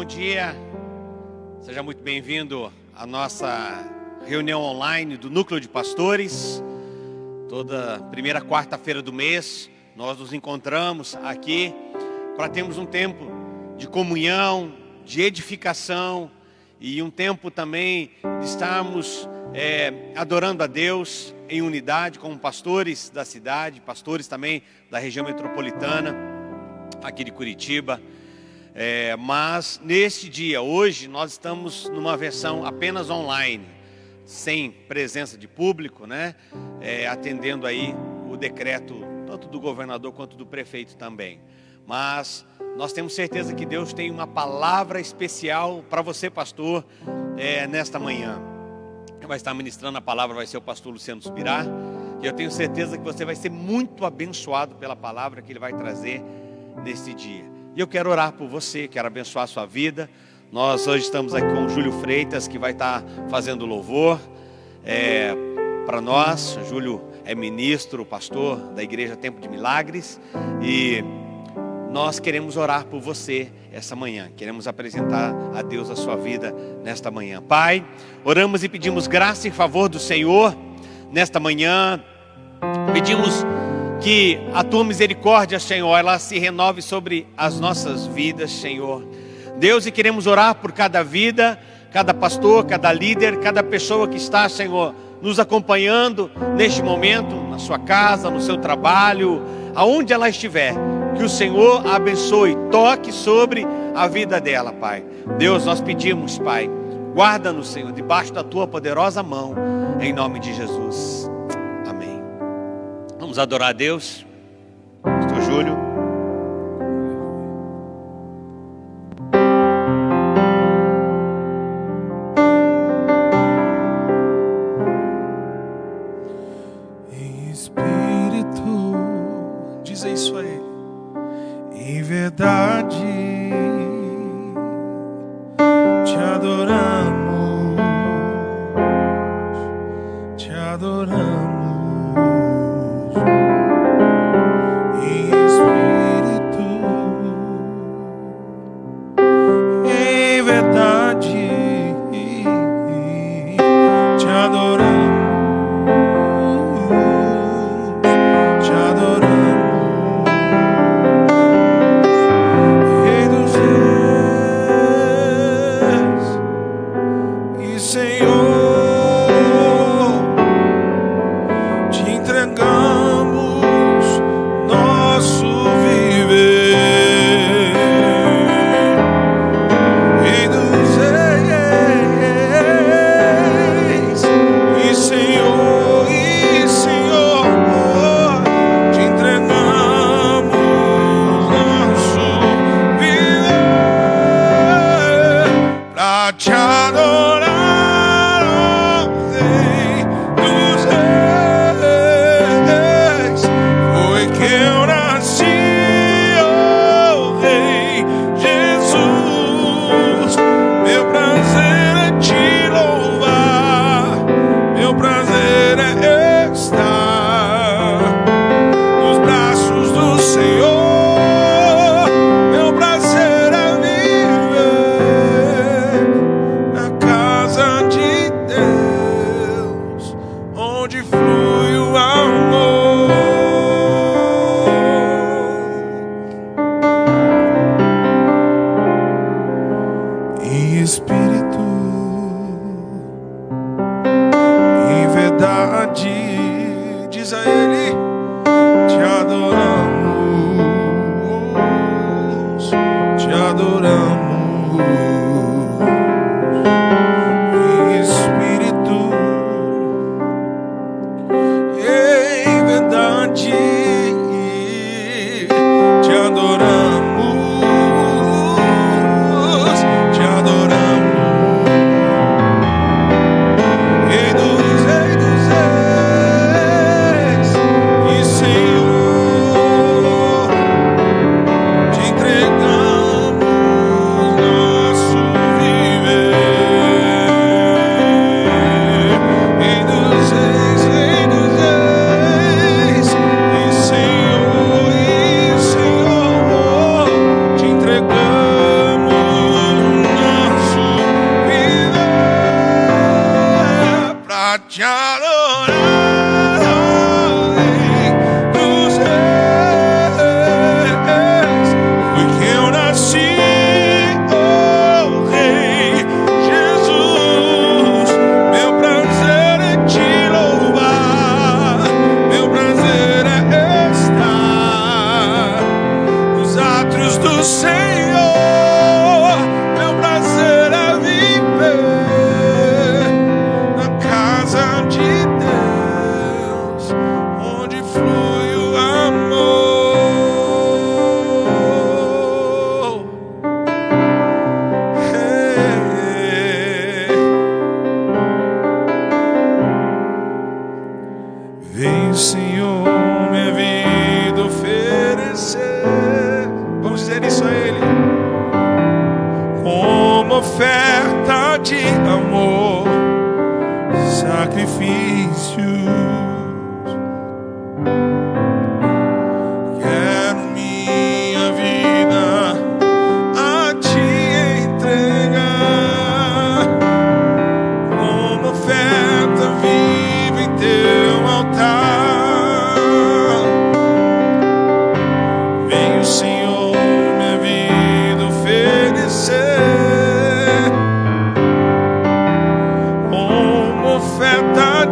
dia, seja muito bem-vindo à nossa reunião online do Núcleo de Pastores. Toda primeira quarta-feira do mês nós nos encontramos aqui para termos um tempo de comunhão, de edificação e um tempo também de estarmos adorando a Deus em unidade como pastores da cidade, pastores também da região metropolitana aqui de Curitiba. Mas neste dia, hoje, nós estamos numa versão apenas online, sem presença de público, né? Atendendo aí o decreto, tanto do governador quanto do prefeito também. Mas nós temos certeza que Deus tem uma palavra especial para você, pastor, nesta manhã. Quem vai estar ministrando a palavra vai ser o pastor Luciano Subirá. E eu tenho certeza que você vai ser muito abençoado pela palavra que ele vai trazer neste dia. E eu quero orar por você, quero abençoar a sua vida. Nós hoje estamos aqui com o Júlio Freitas, que vai estar fazendo louvor para nós. O Júlio é ministro, pastor da Igreja Tempo de Milagres. E nós queremos orar por você essa manhã. Queremos apresentar a Deus a sua vida nesta manhã. Pai, oramos e pedimos graça em favor do Senhor nesta manhã. Pedimos que a tua misericórdia, Senhor, ela se renove sobre as nossas vidas, Senhor. Deus, e queremos orar por cada vida, cada pastor, cada líder, cada pessoa que está, Senhor, nos acompanhando neste momento, na sua casa, no seu trabalho, aonde ela estiver. Que o Senhor a abençoe, toque sobre a vida dela, Pai. Deus, nós pedimos, Pai, guarda-nos, Senhor, debaixo da tua poderosa mão, em nome de Jesus. Amém. Vamos adorar a Deus. Pastor Júlio. Em espírito, diz isso a Ele. Em verdade, te adoramos, te adoramos. Em espírito, em verdade, te adoramos, te adoramos. Te adorar,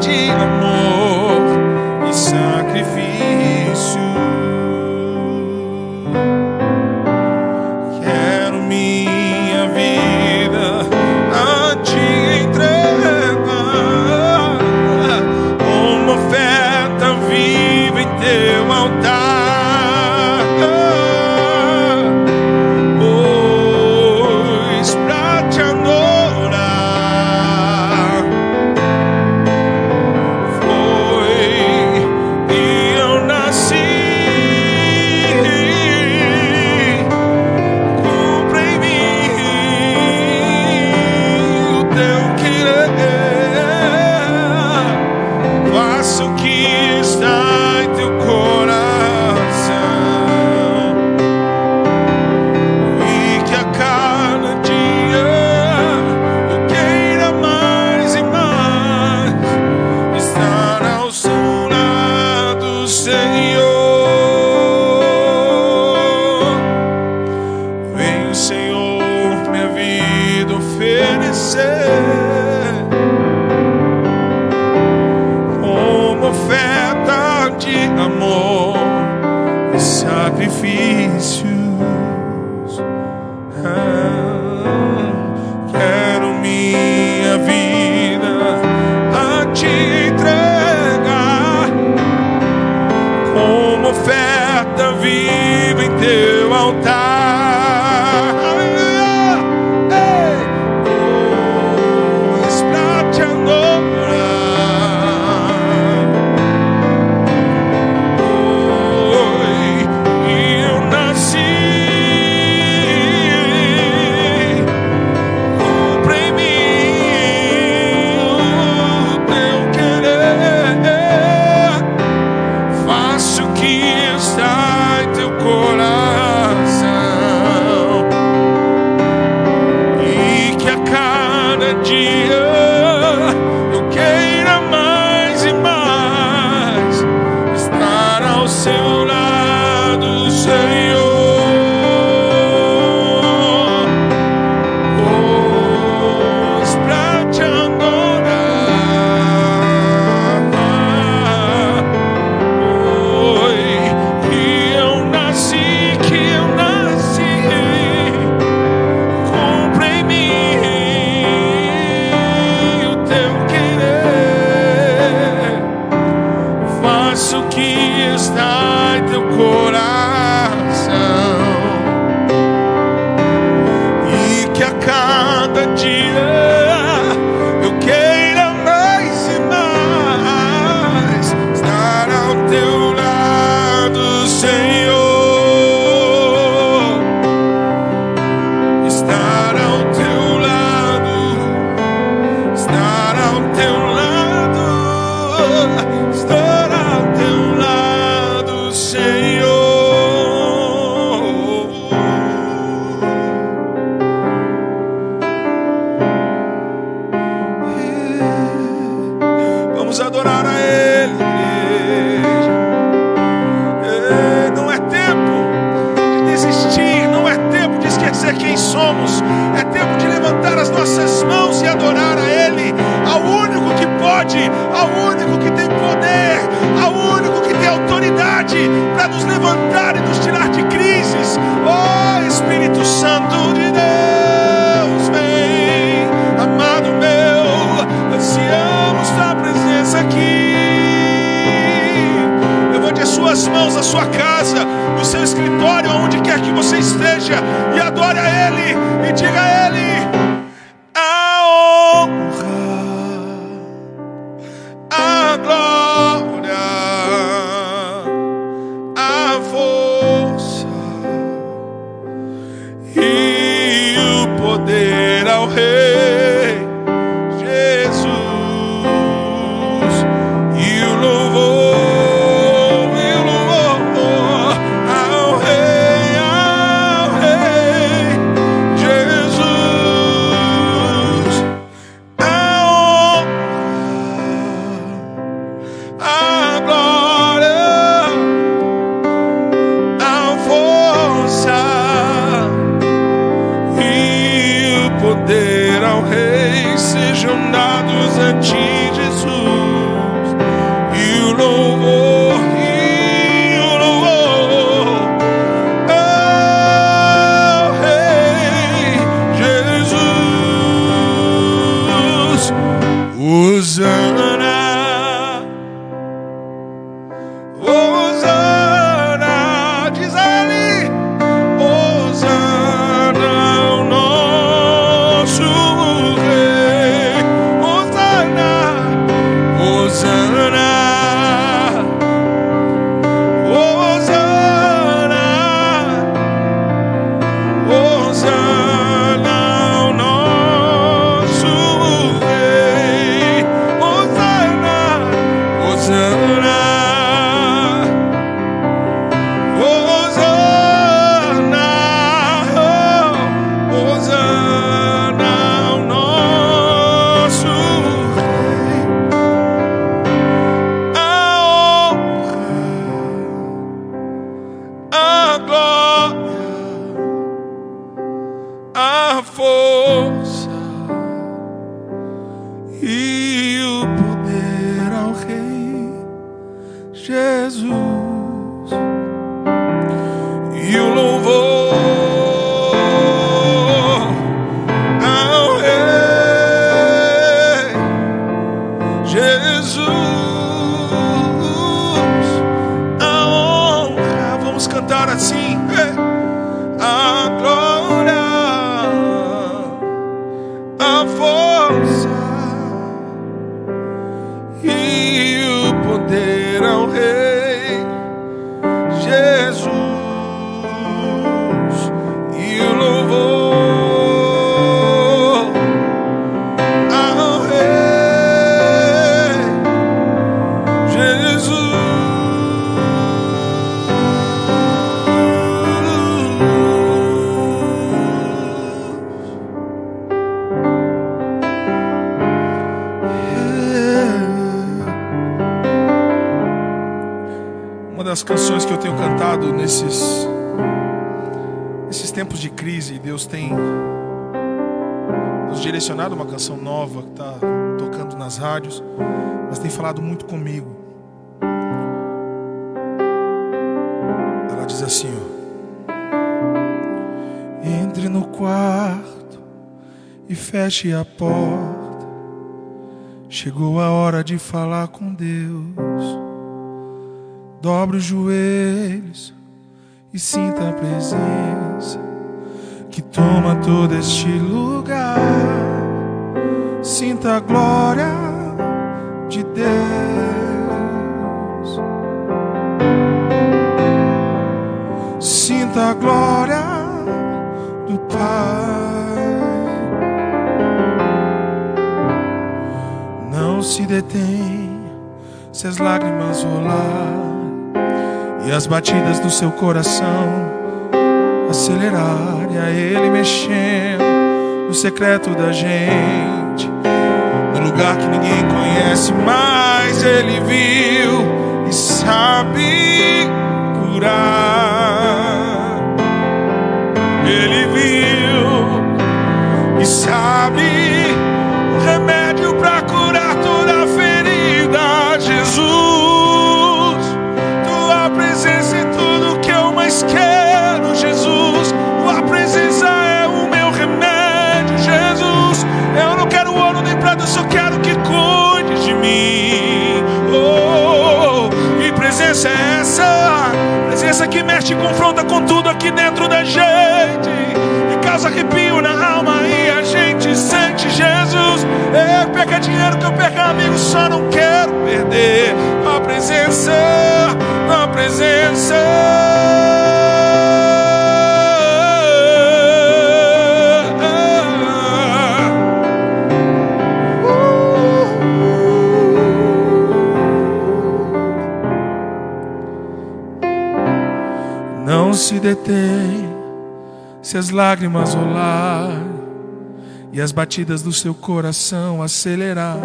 de amor e sacrifício. Quero minha vida a te entregar, uma oferta viva em teu altar. Pois pra te adorar foi que eu nasci. Cumpra em mim o teu querer, faça o que está em teu coração, e que a cada dia eu queira mais e mais estar ao seu lado, Senhor. Vem, Senhor, minha vida oferecer como oferta de amor e sacrifícios. Quero minha vida a te entregar como oferta viva em teu altar. Ei! Pois pra te adorar foi que eu nasci. Cumpra em mim o teu querer, faça o que está em teu coração, e que a cada dia eu queira mais e mais estar ao seu lado, Senhor. Pois pra te adorar foi que eu nasci, cumpra em mim o teu querer, faça o que está em teu coração, e que a cada dia eu queira mais e mais estar ao teu lado, Senhor. Estar ao teu lado, estar ao teu lado, estar ao teu lado, Senhor. Vamos adorar a Ele, igreja. Não é tempo de desistir, não é tempo de esquecer quem somos. É tempo de levantar as nossas mãos e adorar a Ele, ao único que pode, ao único que tem poder, ao único que tem autoridade para nos levantar e nos tirar de crises. Oh, Espírito Santo de Deus, vem, amado meu, ansiamos tua presença aqui. Levante as suas mãos, a sua casa, no seu escritório, aonde quer que você esteja, e adore a Ele, e diga a Ele a honra, a glória, a força e o poder ao Rei Jesus, e o louvor ao Rei Jesus, a honra, a glória, a força e o poder ao Rei sejam dados a ti, Jesus. Hosana, Hosana, diz ali, Hosana, o nosso Rei. Hosana, Hosana, Hosana, Hosana, o nosso Rei. Hosana, Hosana, Hosana, Hosana, o nosso Rei. A honra, a glória, a força e o poder ao Rei Jesus, e o louvor ao Rei Jesus. A honra, vamos cantar assim, a glória, a força e o poder ao Rei Jesus, e o louvor ao Rei Jesus. Uma das canções que eu tenho cantado nesses tempos de crise, Deus tem nos direcionado uma canção nova que está tocando nas rádios, mas tem falado muito comigo. Ela diz assim, ó: entre no quarto e feche a porta, chegou a hora de falar com Deus. Dobre os joelhos e sinta a presença que toma todo este lugar. Sinta a glória de Deus. Sinta a glória do Pai. Não se detém se as lágrimas rolar e as batidas do seu coração acelerar, e a Ele mexendo no secreto da gente, no lugar que ninguém conhece, mas Ele viu e sabe curar. Ele viu e sabe o remédio para curar toda a ferida. Jesus, tua presença é tudo que eu mais quero. Jesus, tua presença é o meu remédio. Jesus, eu não quero ouro nem prata, eu só quero que cuide de mim. Oh, que presença é essa? Presença que mexe e confronta com tudo aqui dentro da gente, e causa arrepio na alma e a gente sente. Jesus, perca dinheiro que eu perca amigos, só não quero perder a presença, a presença. Não se detém se as lágrimas rolar e as batidas do seu coração acelerar.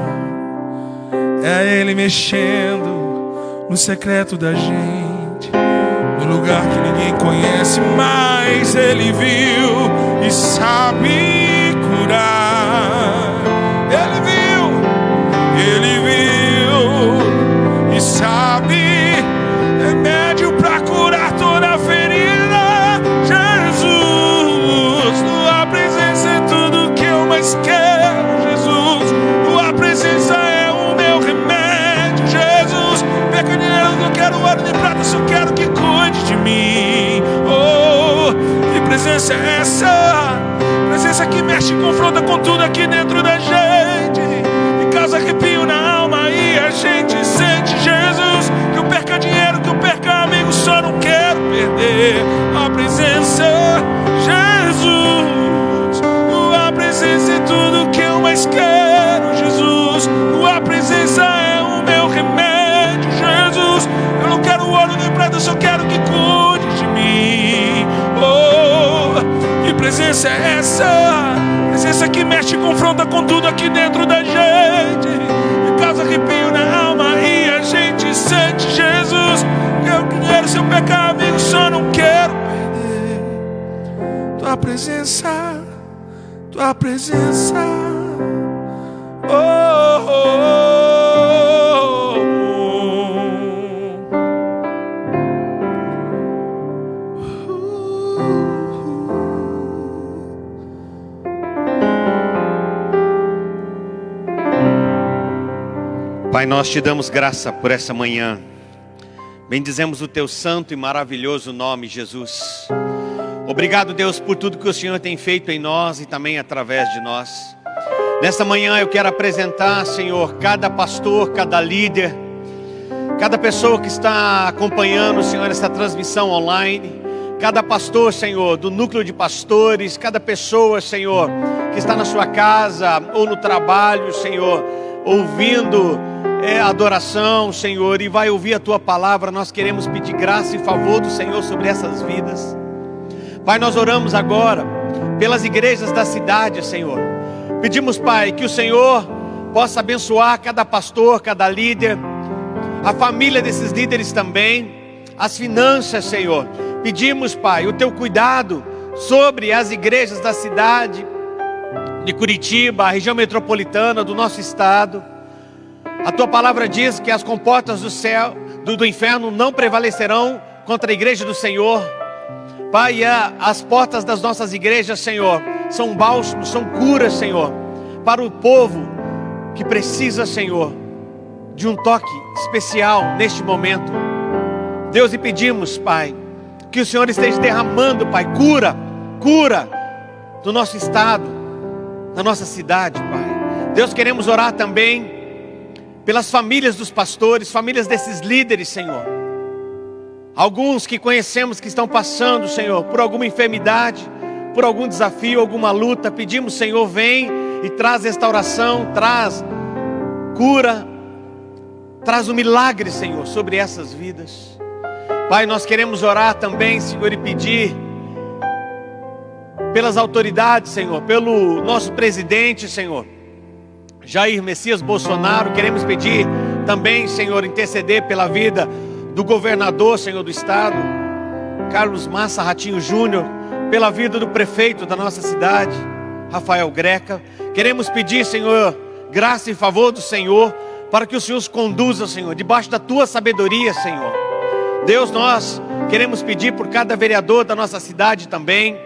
É Ele mexendo no secreto da gente, no lugar que ninguém conhece, mas Ele viu e sabe curar. Ele viu e sabe remédio pra curar toda a ferida. Jesus, tua presença é tudo que eu mais quero. Jesus, tua presença eu quero que cuide de mim. Oh, que presença é essa? Presença que mexe e confronta com tudo aqui dentro da gente, e causa arrepio na alma, e a gente sente, Jesus, que eu perca dinheiro, que eu perca amigos, só não quero perder a presença. Jesus, tua presença é tudo que eu mais quero. Jesus, tua presença é o meu remédio. Jesus, eu não quero ouro nem prata, eu só quero que cuide de mim. Oh, que presença é essa? Presença que mexe e confronta com tudo aqui dentro da gente, e causa arrepio na alma, e a gente sente, Jesus, que eu quero, se eu pecar, amigo, só não quero perder tua presença, tua presença. Oh, oh, oh, Pai, nós te damos graça por essa manhã. Bendizemos o teu santo e maravilhoso nome, Jesus. Obrigado, Deus, por tudo que o Senhor tem feito em nós e também através de nós. Nesta manhã eu quero apresentar, Senhor, cada pastor, cada líder, cada pessoa que está acompanhando, Senhor, essa transmissão online. Cada pastor, Senhor, do núcleo de pastores, cada pessoa, Senhor, que está na sua casa ou no trabalho, Senhor, ouvindo adoração, Senhor, e vai ouvir a tua palavra. Nós queremos pedir graça e favor do Senhor sobre essas vidas. Pai, nós oramos agora pelas igrejas da cidade, Senhor. Pedimos, Pai, que o Senhor possa abençoar cada pastor, cada líder, a família desses líderes também, as finanças, Senhor. Pedimos, Pai, o teu cuidado sobre as igrejas da cidade de Curitiba, a região metropolitana do nosso estado. A tua palavra diz que as comportas do céu, do inferno não prevalecerão contra a igreja do Senhor. Pai, as portas das nossas igrejas, Senhor, são bálsamos, são curas, Senhor, para o povo que precisa, Senhor, de um toque especial neste momento. Deus, e pedimos, Pai, que o Senhor esteja derramando, Pai, cura do nosso estado, da nossa cidade, Pai. Deus, queremos orar também pelas famílias dos pastores, famílias desses líderes, Senhor. Alguns que conhecemos que estão passando, Senhor, por alguma enfermidade, por algum desafio, alguma luta. Pedimos, Senhor, vem e traz restauração, traz cura, traz um milagre, Senhor, sobre essas vidas. Pai, nós queremos orar também, Senhor, e pedir pelas autoridades, Senhor, pelo nosso presidente, Senhor, Jair Messias Bolsonaro. Queremos pedir também, Senhor, interceder pela vida do governador, Senhor, do estado, Carlos Massa Ratinho Júnior, pela vida do prefeito da nossa cidade, Rafael Greca. Queremos pedir, Senhor, graça e favor do Senhor, para que o Senhor os conduza, Senhor, debaixo da tua sabedoria, Senhor. Deus, nós queremos pedir por cada vereador da nossa cidade também,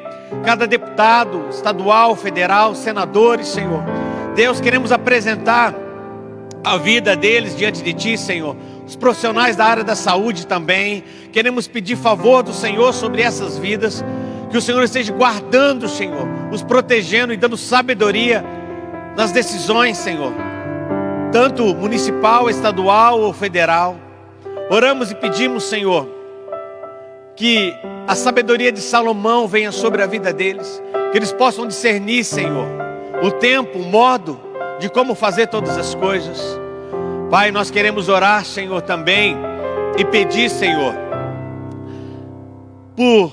cada deputado estadual, federal, senadores, Senhor. Deus, queremos apresentar a vida deles diante de ti, Senhor. Os profissionais da área da saúde também. Queremos pedir favor do Senhor sobre essas vidas. Que o Senhor esteja guardando, Senhor, os protegendo e dando sabedoria nas decisões, Senhor, tanto municipal, estadual ou federal. Oramos e pedimos, Senhor, que a sabedoria de Salomão venha sobre a vida deles, que eles possam discernir, Senhor, o tempo, o modo de como fazer todas as coisas. Pai, nós queremos orar, Senhor, também e pedir, Senhor, por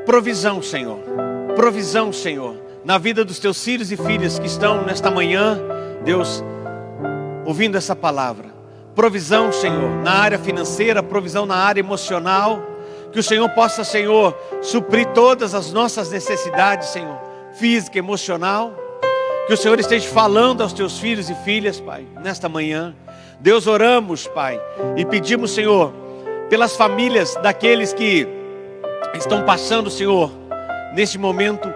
provisão, Senhor, na vida dos teus filhos e filhas que estão nesta manhã, Deus, ouvindo essa palavra. Provisão, Senhor, na área financeira, provisão na área emocional, que o Senhor possa, Senhor, suprir todas as nossas necessidades, Senhor, física, emocional. Que o Senhor esteja falando aos teus filhos e filhas, Pai, nesta manhã. Deus, oramos, Pai, e pedimos, Senhor, pelas famílias daqueles que estão passando, Senhor, neste momento,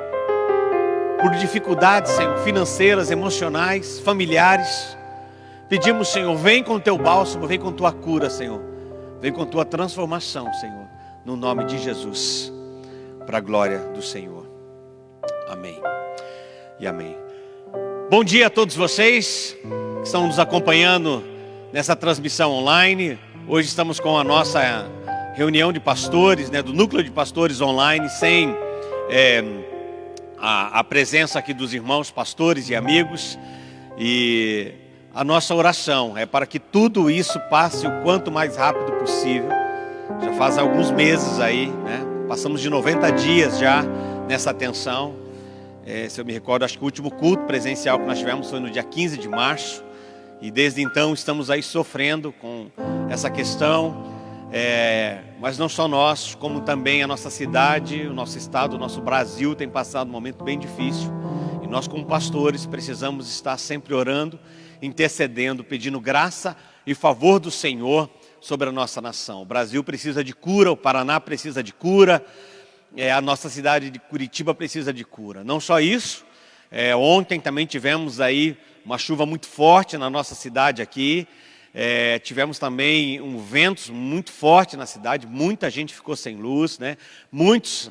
por dificuldades, Senhor, financeiras, emocionais, familiares. Pedimos, Senhor, vem com o teu bálsamo, vem com tua cura, Senhor, Vem com tua transformação, Senhor, no nome de Jesus, para a glória do Senhor. Amém e amém. Bom dia a todos vocês que estão nos acompanhando nessa transmissão online. Hoje estamos com a nossa reunião de pastores, do Núcleo de Pastores online, sem a presença aqui dos irmãos pastores e amigos. E a nossa oração é para que tudo isso passe o quanto mais rápido possível. Já faz alguns meses aí, passamos de 90 dias já nessa tensão. Se eu me recordo, acho que o último culto presencial que nós tivemos foi no dia 15 de março. E desde então estamos aí sofrendo com essa questão. Mas não só nós, como também a nossa cidade, o nosso estado, o nosso Brasil tem passado um momento bem difícil. E nós, como pastores, precisamos estar sempre orando, intercedendo, pedindo graça e favor do Senhor sobre a nossa nação. O Brasil precisa de cura, o Paraná precisa de cura, a nossa cidade de Curitiba precisa de cura. Não só isso, ontem também tivemos aí uma chuva muito forte na nossa cidade aqui. Tivemos também um vento muito forte na cidade, muita gente ficou sem luz, Muitos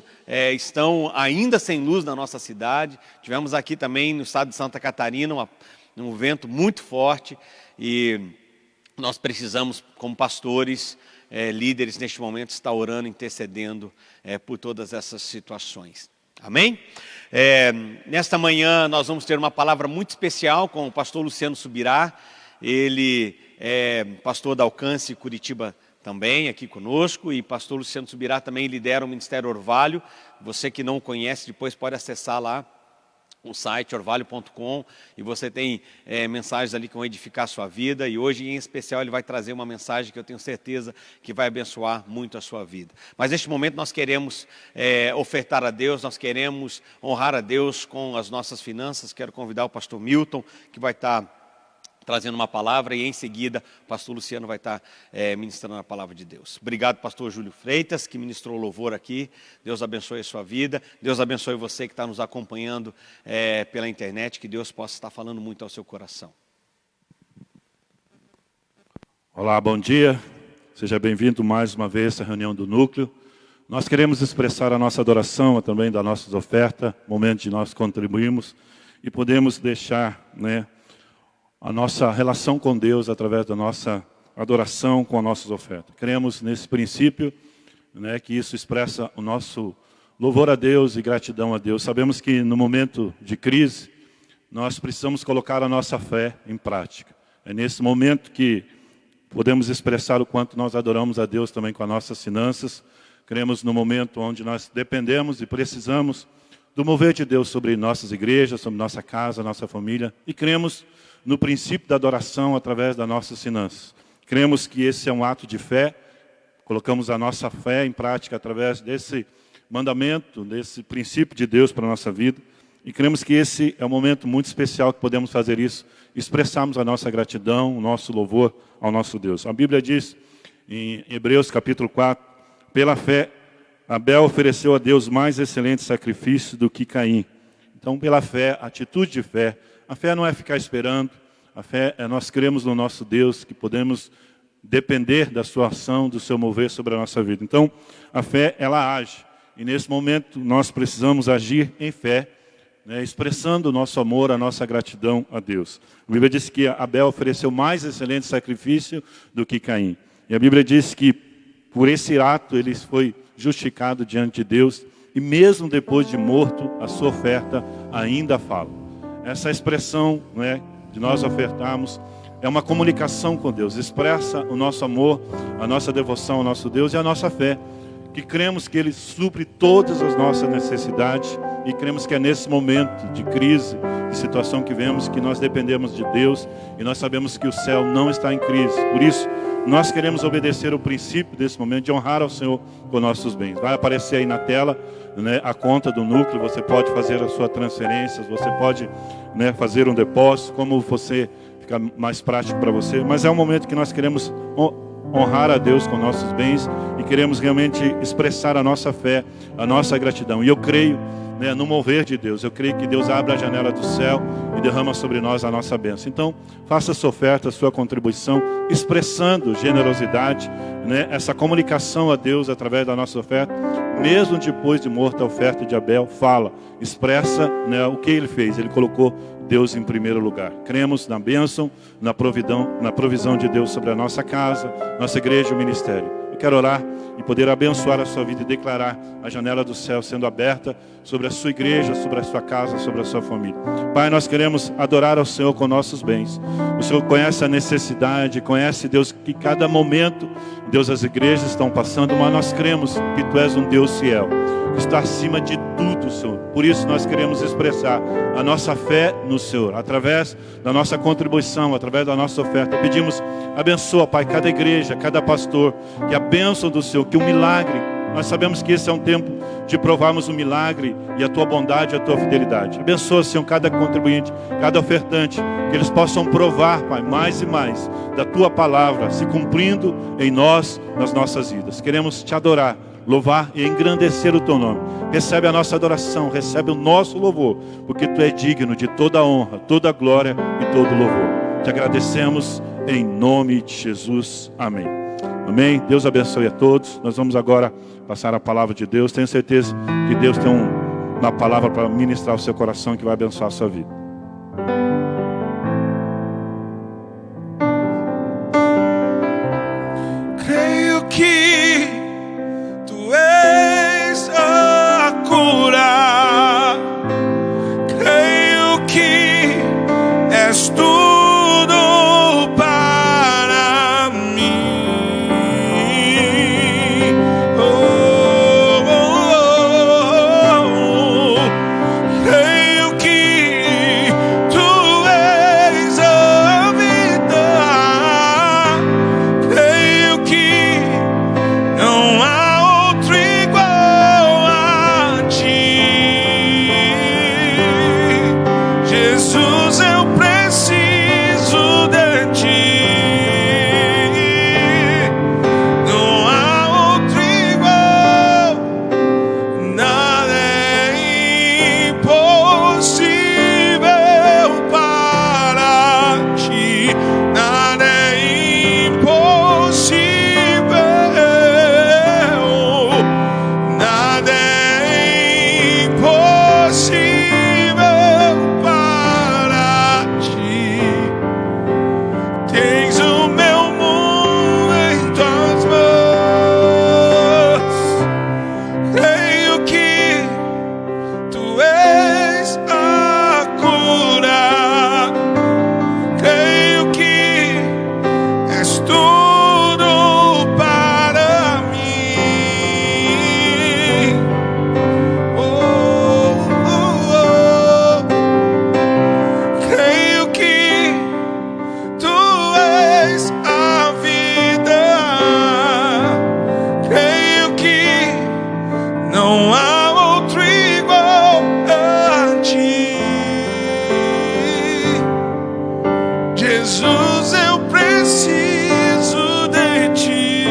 estão ainda sem luz na nossa cidade. Tivemos aqui também no estado de Santa Catarina um vento muito forte e nós precisamos, como pastores, líderes neste momento, estar orando, intercedendo por todas essas situações. Amém? Nesta manhã nós vamos ter uma palavra muito especial com o pastor Luciano Subirá. Ele é pastor da Alcance Curitiba também, aqui conosco. E pastor Luciano Subirá também lidera o Ministério Orvalho. Você que não conhece, depois pode acessar lá o site orvalho.com. E você tem mensagens ali que vão edificar a sua vida. E hoje, em especial, ele vai trazer uma mensagem que eu tenho certeza que vai abençoar muito a sua vida. Mas neste momento nós queremos ofertar a Deus, nós queremos honrar a Deus com as nossas finanças. Quero convidar o pastor Milton, que vai estar trazendo uma palavra, e em seguida o pastor Luciano vai estar ministrando a palavra de Deus. Obrigado, pastor Júlio Freitas, que ministrou louvor aqui. Deus abençoe a sua vida. Deus abençoe você que está nos acompanhando pela internet. Que Deus possa estar falando muito ao seu coração. Olá, bom dia. Seja bem-vindo mais uma vez à reunião do Núcleo. Nós queremos expressar a nossa adoração também das nossas ofertas, momento de nós contribuirmos e podemos deixar, a nossa relação com Deus através da nossa adoração com as nossas ofertas. Cremos nesse princípio, que isso expressa o nosso louvor a Deus e gratidão a Deus. Sabemos que no momento de crise, nós precisamos colocar a nossa fé em prática. É nesse momento que podemos expressar o quanto nós adoramos a Deus também com as nossas finanças. Cremos no momento onde nós dependemos e precisamos do mover de Deus sobre nossas igrejas, sobre nossa casa, nossa família. E cremos no princípio da adoração através das nossas finanças. Cremos que esse é um ato de fé, colocamos a nossa fé em prática através desse mandamento, desse princípio de Deus para a nossa vida, e cremos que esse é um momento muito especial que podemos fazer isso, expressarmos a nossa gratidão, o nosso louvor ao nosso Deus. A Bíblia diz, em Hebreus capítulo 4, pela fé, Abel ofereceu a Deus mais excelente sacrifício do que Caim. Então, pela fé, atitude de fé. A fé não é ficar esperando, a fé é nós cremos no nosso Deus, que podemos depender da sua ação, do seu mover sobre a nossa vida. Então, a fé, ela age. E nesse momento, nós precisamos agir em fé, expressando o nosso amor, a nossa gratidão a Deus. A Bíblia diz que Abel ofereceu mais excelente sacrifício do que Caim. E a Bíblia diz que, por esse ato, ele foi justificado diante de Deus, e mesmo depois de morto, a sua oferta ainda fala. Essa expressão de nós ofertarmos é uma comunicação com Deus, expressa o nosso amor, a nossa devoção ao nosso Deus e a nossa fé, que cremos que Ele supre todas as nossas necessidades e cremos que é nesse momento de crise, de situação que vemos, que nós dependemos de Deus e nós sabemos que o céu não está em crise. Por isso, nós queremos obedecer o princípio desse momento de honrar ao Senhor com nossos bens. Vai aparecer aí na tela a conta do núcleo, você pode fazer a sua transferência, você pode fazer um depósito, como você fica mais prático para você. Mas é um momento que nós queremos honrar a Deus com nossos bens e queremos realmente expressar a nossa fé, a nossa gratidão. E eu creio né, no mover de Deus. Eu creio que Deus abre a janela do céu e derrama sobre nós a nossa bênção. Então, faça sua oferta, sua contribuição, expressando generosidade, né, essa comunicação a Deus através da nossa oferta. Mesmo depois de morta a oferta de Abel, fala, expressa, né, o que ele fez. Ele colocou Deus em primeiro lugar. Cremos na bênção, na provisão de Deus sobre a nossa casa, nossa igreja e o ministério. Eu quero orar e poder abençoar a sua vida e declarar a janela do céu sendo aberta sobre a sua igreja, sobre a sua casa, sobre a sua família. Pai, nós queremos adorar ao Senhor com nossos bens. O Senhor conhece a necessidade, conhece, Deus, que cada momento, Deus, as igrejas estão passando, mas nós cremos que Tu és um Deus fiel, que está acima de tudo, Senhor. Por isso nós queremos expressar a nossa fé no Senhor, através da nossa contribuição, através da nossa oferta. Pedimos, abençoa, Pai, cada igreja, cada pastor, que a bênção do Senhor, que o milagre, nós sabemos que esse é um tempo de provarmos o milagre e a Tua bondade e a Tua fidelidade. Abençoa, Senhor, cada contribuinte, cada ofertante, que eles possam provar, Pai, mais e mais da Tua palavra se cumprindo em nós, nas nossas vidas. Queremos Te adorar, louvar e engrandecer o Teu nome. Recebe a nossa adoração, recebe o nosso louvor, porque Tu és digno de toda a honra, toda a glória e todo o louvor. Te agradecemos em nome de Jesus. Amém. Amém. Deus abençoe a todos. Nós vamos agora passar a palavra de Deus. Tenho certeza que Deus tem uma palavra para ministrar o seu coração que vai abençoar a sua vida. Creio que Tu és a cura. Creio que és tudo para mim. Oh, oh, oh, oh. Creio que Tu és a vida. Creio que não há outro igual a Ti. Jesus, eu preciso de Ti. Não há outro igual. Nada é impossível para Ti. Nada é impossível. Nada é impossível para Ti. Tens o meu mundo em Tuas mãos. Creio que Tu és a cura. Creio que és tudo para mim. Oh, oh, oh. Creio que Tu és a vida. Creio que não há outro igual a Ti. Jesus, eu preciso de Ti.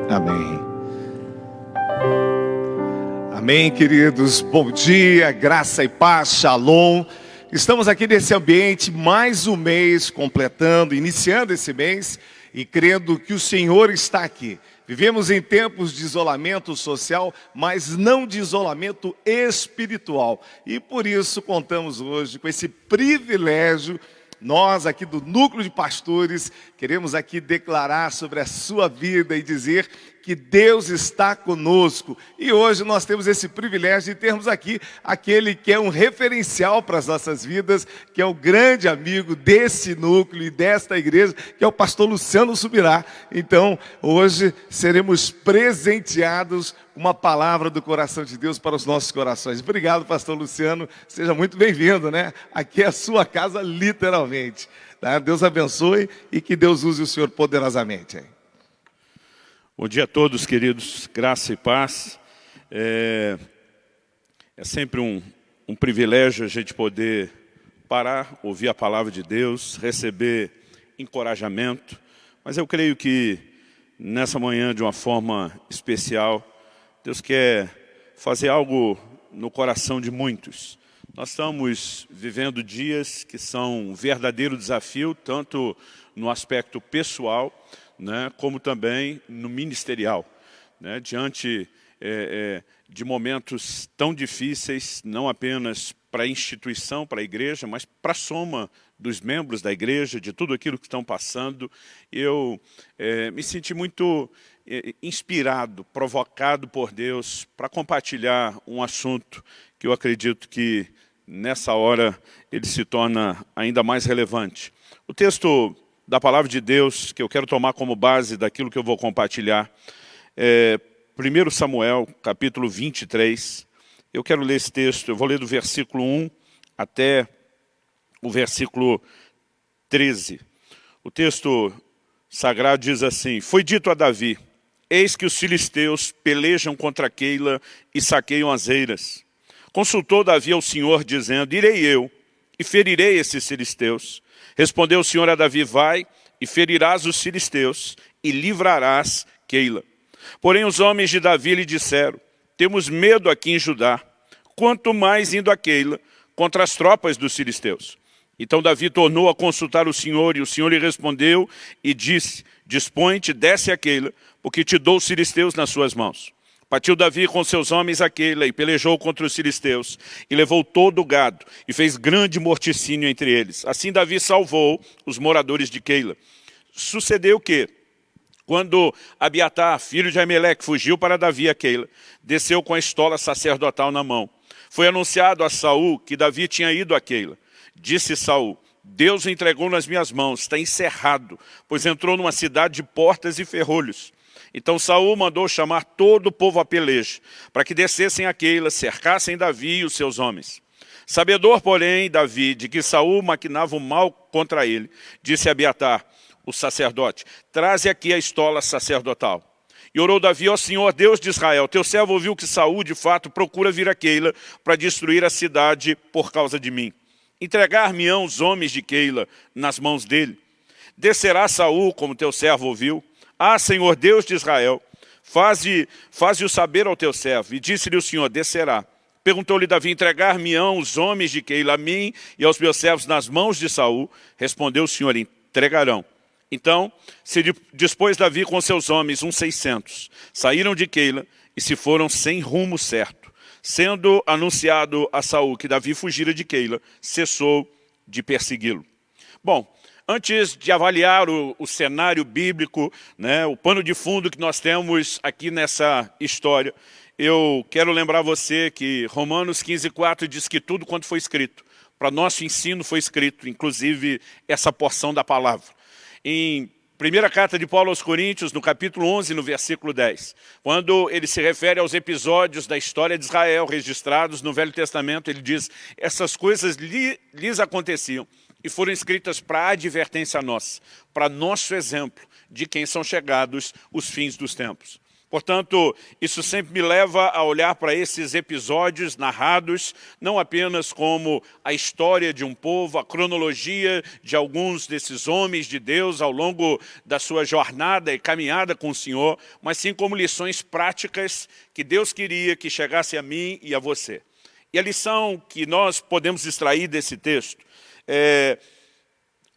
Amém. Amém, queridos. Bom dia, graça e paz, shalom. Estamos aqui nesse ambiente mais um mês, completando, iniciando esse mês e crendo que o Senhor está aqui. Vivemos em tempos de isolamento social, mas não de isolamento espiritual. E por isso contamos hoje com esse privilégio. Nós aqui do Núcleo de Pastores queremos aqui declarar sobre a sua vida e dizer que Deus está conosco. E hoje nós temos esse privilégio de termos aqui aquele que é um referencial para as nossas vidas, que é o grande amigo desse núcleo e desta igreja, que é o pastor Luciano Subirá. Então, hoje seremos presenteados com uma palavra do coração de Deus para os nossos corações. Obrigado, pastor Luciano. Seja muito bem-vindo, né? Aqui é a sua casa, literalmente. Tá? Deus abençoe e que Deus use o senhor poderosamente. Bom dia a todos, queridos, graça e paz. É sempre um privilégio a gente poder parar, ouvir a palavra de Deus, receber encorajamento. Mas eu creio que nessa manhã de uma forma especial. Deus quer fazer algo no coração de muitos. Nós estamos vivendo dias que são um verdadeiro desafio, tanto no aspecto pessoal, né, como também no ministerial, né, diante de momentos tão difíceis, não apenas para a instituição, para a igreja, mas para a soma dos membros da igreja, de tudo aquilo que estão passando. Eu me senti muito inspirado, provocado por Deus para compartilhar um assunto que eu acredito que nessa hora ele se torna ainda mais relevante. O texto da palavra de Deus que eu quero tomar como base daquilo que eu vou compartilhar é 1 Samuel, capítulo 23. Eu quero ler esse texto, eu vou ler do versículo 1 até o versículo 13. O texto sagrado diz assim: Foi dito a Davi: Eis que os filisteus pelejam contra Keila e saqueiam as eiras. Consultou Davi ao Senhor, dizendo: Irei eu e ferirei esses filisteus. Respondeu o Senhor a Davi: Vai e ferirás os filisteus e livrarás Keila. Porém os homens de Davi lhe disseram: Temos medo aqui em Judá, quanto mais indo a Keila contra as tropas dos filisteus. Então Davi tornou a consultar o Senhor, e o Senhor lhe respondeu e disse: Dispõe-te, desce a Keila, porque te dou os filisteus nas suas mãos. Partiu Davi com seus homens a Keila e pelejou contra os filisteus, e levou todo o gado, e fez grande morticínio entre eles. Assim Davi salvou os moradores de Keila. Sucedeu que, quando Abiatar, filho de Aimeleque, fugiu para Davi a Keila, desceu com a estola sacerdotal na mão. Foi anunciado a Saul que Davi tinha ido a Keila. Disse Saul: Deus o entregou nas minhas mãos, está encerrado, pois entrou numa cidade de portas e ferrolhos. Então Saul mandou chamar todo o povo a peleja, para que descessem a Keila, cercassem Davi e os seus homens. Sabedor, porém, Davi, de que Saul maquinava o mal contra ele, disse a Abiatar, o sacerdote: Traze aqui a estola sacerdotal. E orou Davi: Ó Senhor, Deus de Israel, teu servo ouviu que Saul, de fato, procura vir a Keila para destruir a cidade por causa de mim. Entregar-me-ão os homens de Keila nas mãos dele. Descerá Saul, como teu servo ouviu. Ah, Senhor, Deus de Israel, faze-o saber ao teu servo. E disse-lhe o Senhor: Descerá. Perguntou-lhe Davi: Entregar-me-ão os homens de Keila a mim e aos meus servos nas mãos de Saul? Respondeu o Senhor: Entregarão. Então se dispôs Davi com seus homens, uns 600. Saíram de Keila e se foram sem rumo certo. Sendo anunciado a Saul que Davi fugira de Keila, cessou de persegui-lo. Bom, antes de avaliar o cenário bíblico, né, o pano de fundo que nós temos aqui nessa história, eu quero lembrar você que Romanos 15:4 diz que tudo quanto foi escrito, para nosso ensino foi escrito, inclusive essa porção da palavra. Em primeira carta de Paulo aos Coríntios, no capítulo 11, no versículo 10, quando ele se refere aos episódios da história de Israel registrados no Velho Testamento, ele diz: essas coisas lhes aconteciam e foram escritas para advertência nossa, para nosso exemplo de quem são chegados os fins dos tempos. Portanto, isso sempre me leva a olhar para esses episódios narrados, não apenas como a história de um povo, a cronologia de alguns desses homens de Deus ao longo da sua jornada e caminhada com o Senhor, mas sim como lições práticas que Deus queria que chegasse a mim e a você. E a lição que nós podemos extrair desse texto é,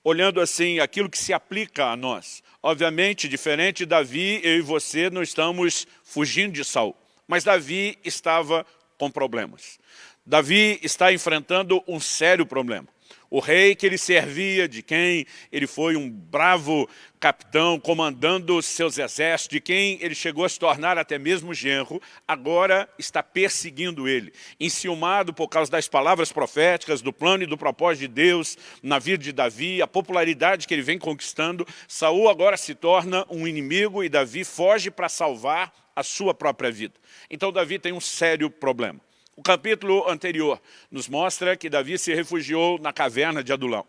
olhando assim, aquilo que se aplica a nós. Obviamente, diferente de Davi, eu e você não estamos fugindo de Saul. Mas Davi estava com problemas. Davi está enfrentando um sério problema. O rei que ele servia, de quem ele foi um bravo capitão, comandando seus exércitos, de quem ele chegou a se tornar até mesmo genro, agora está perseguindo ele. Enciumado por causa das palavras proféticas, do plano e do propósito de Deus na vida de Davi, a popularidade que ele vem conquistando, Saul agora se torna um inimigo e Davi foge para salvar a sua própria vida. Então Davi tem um sério problema. O capítulo anterior nos mostra que Davi se refugiou na caverna de Adulão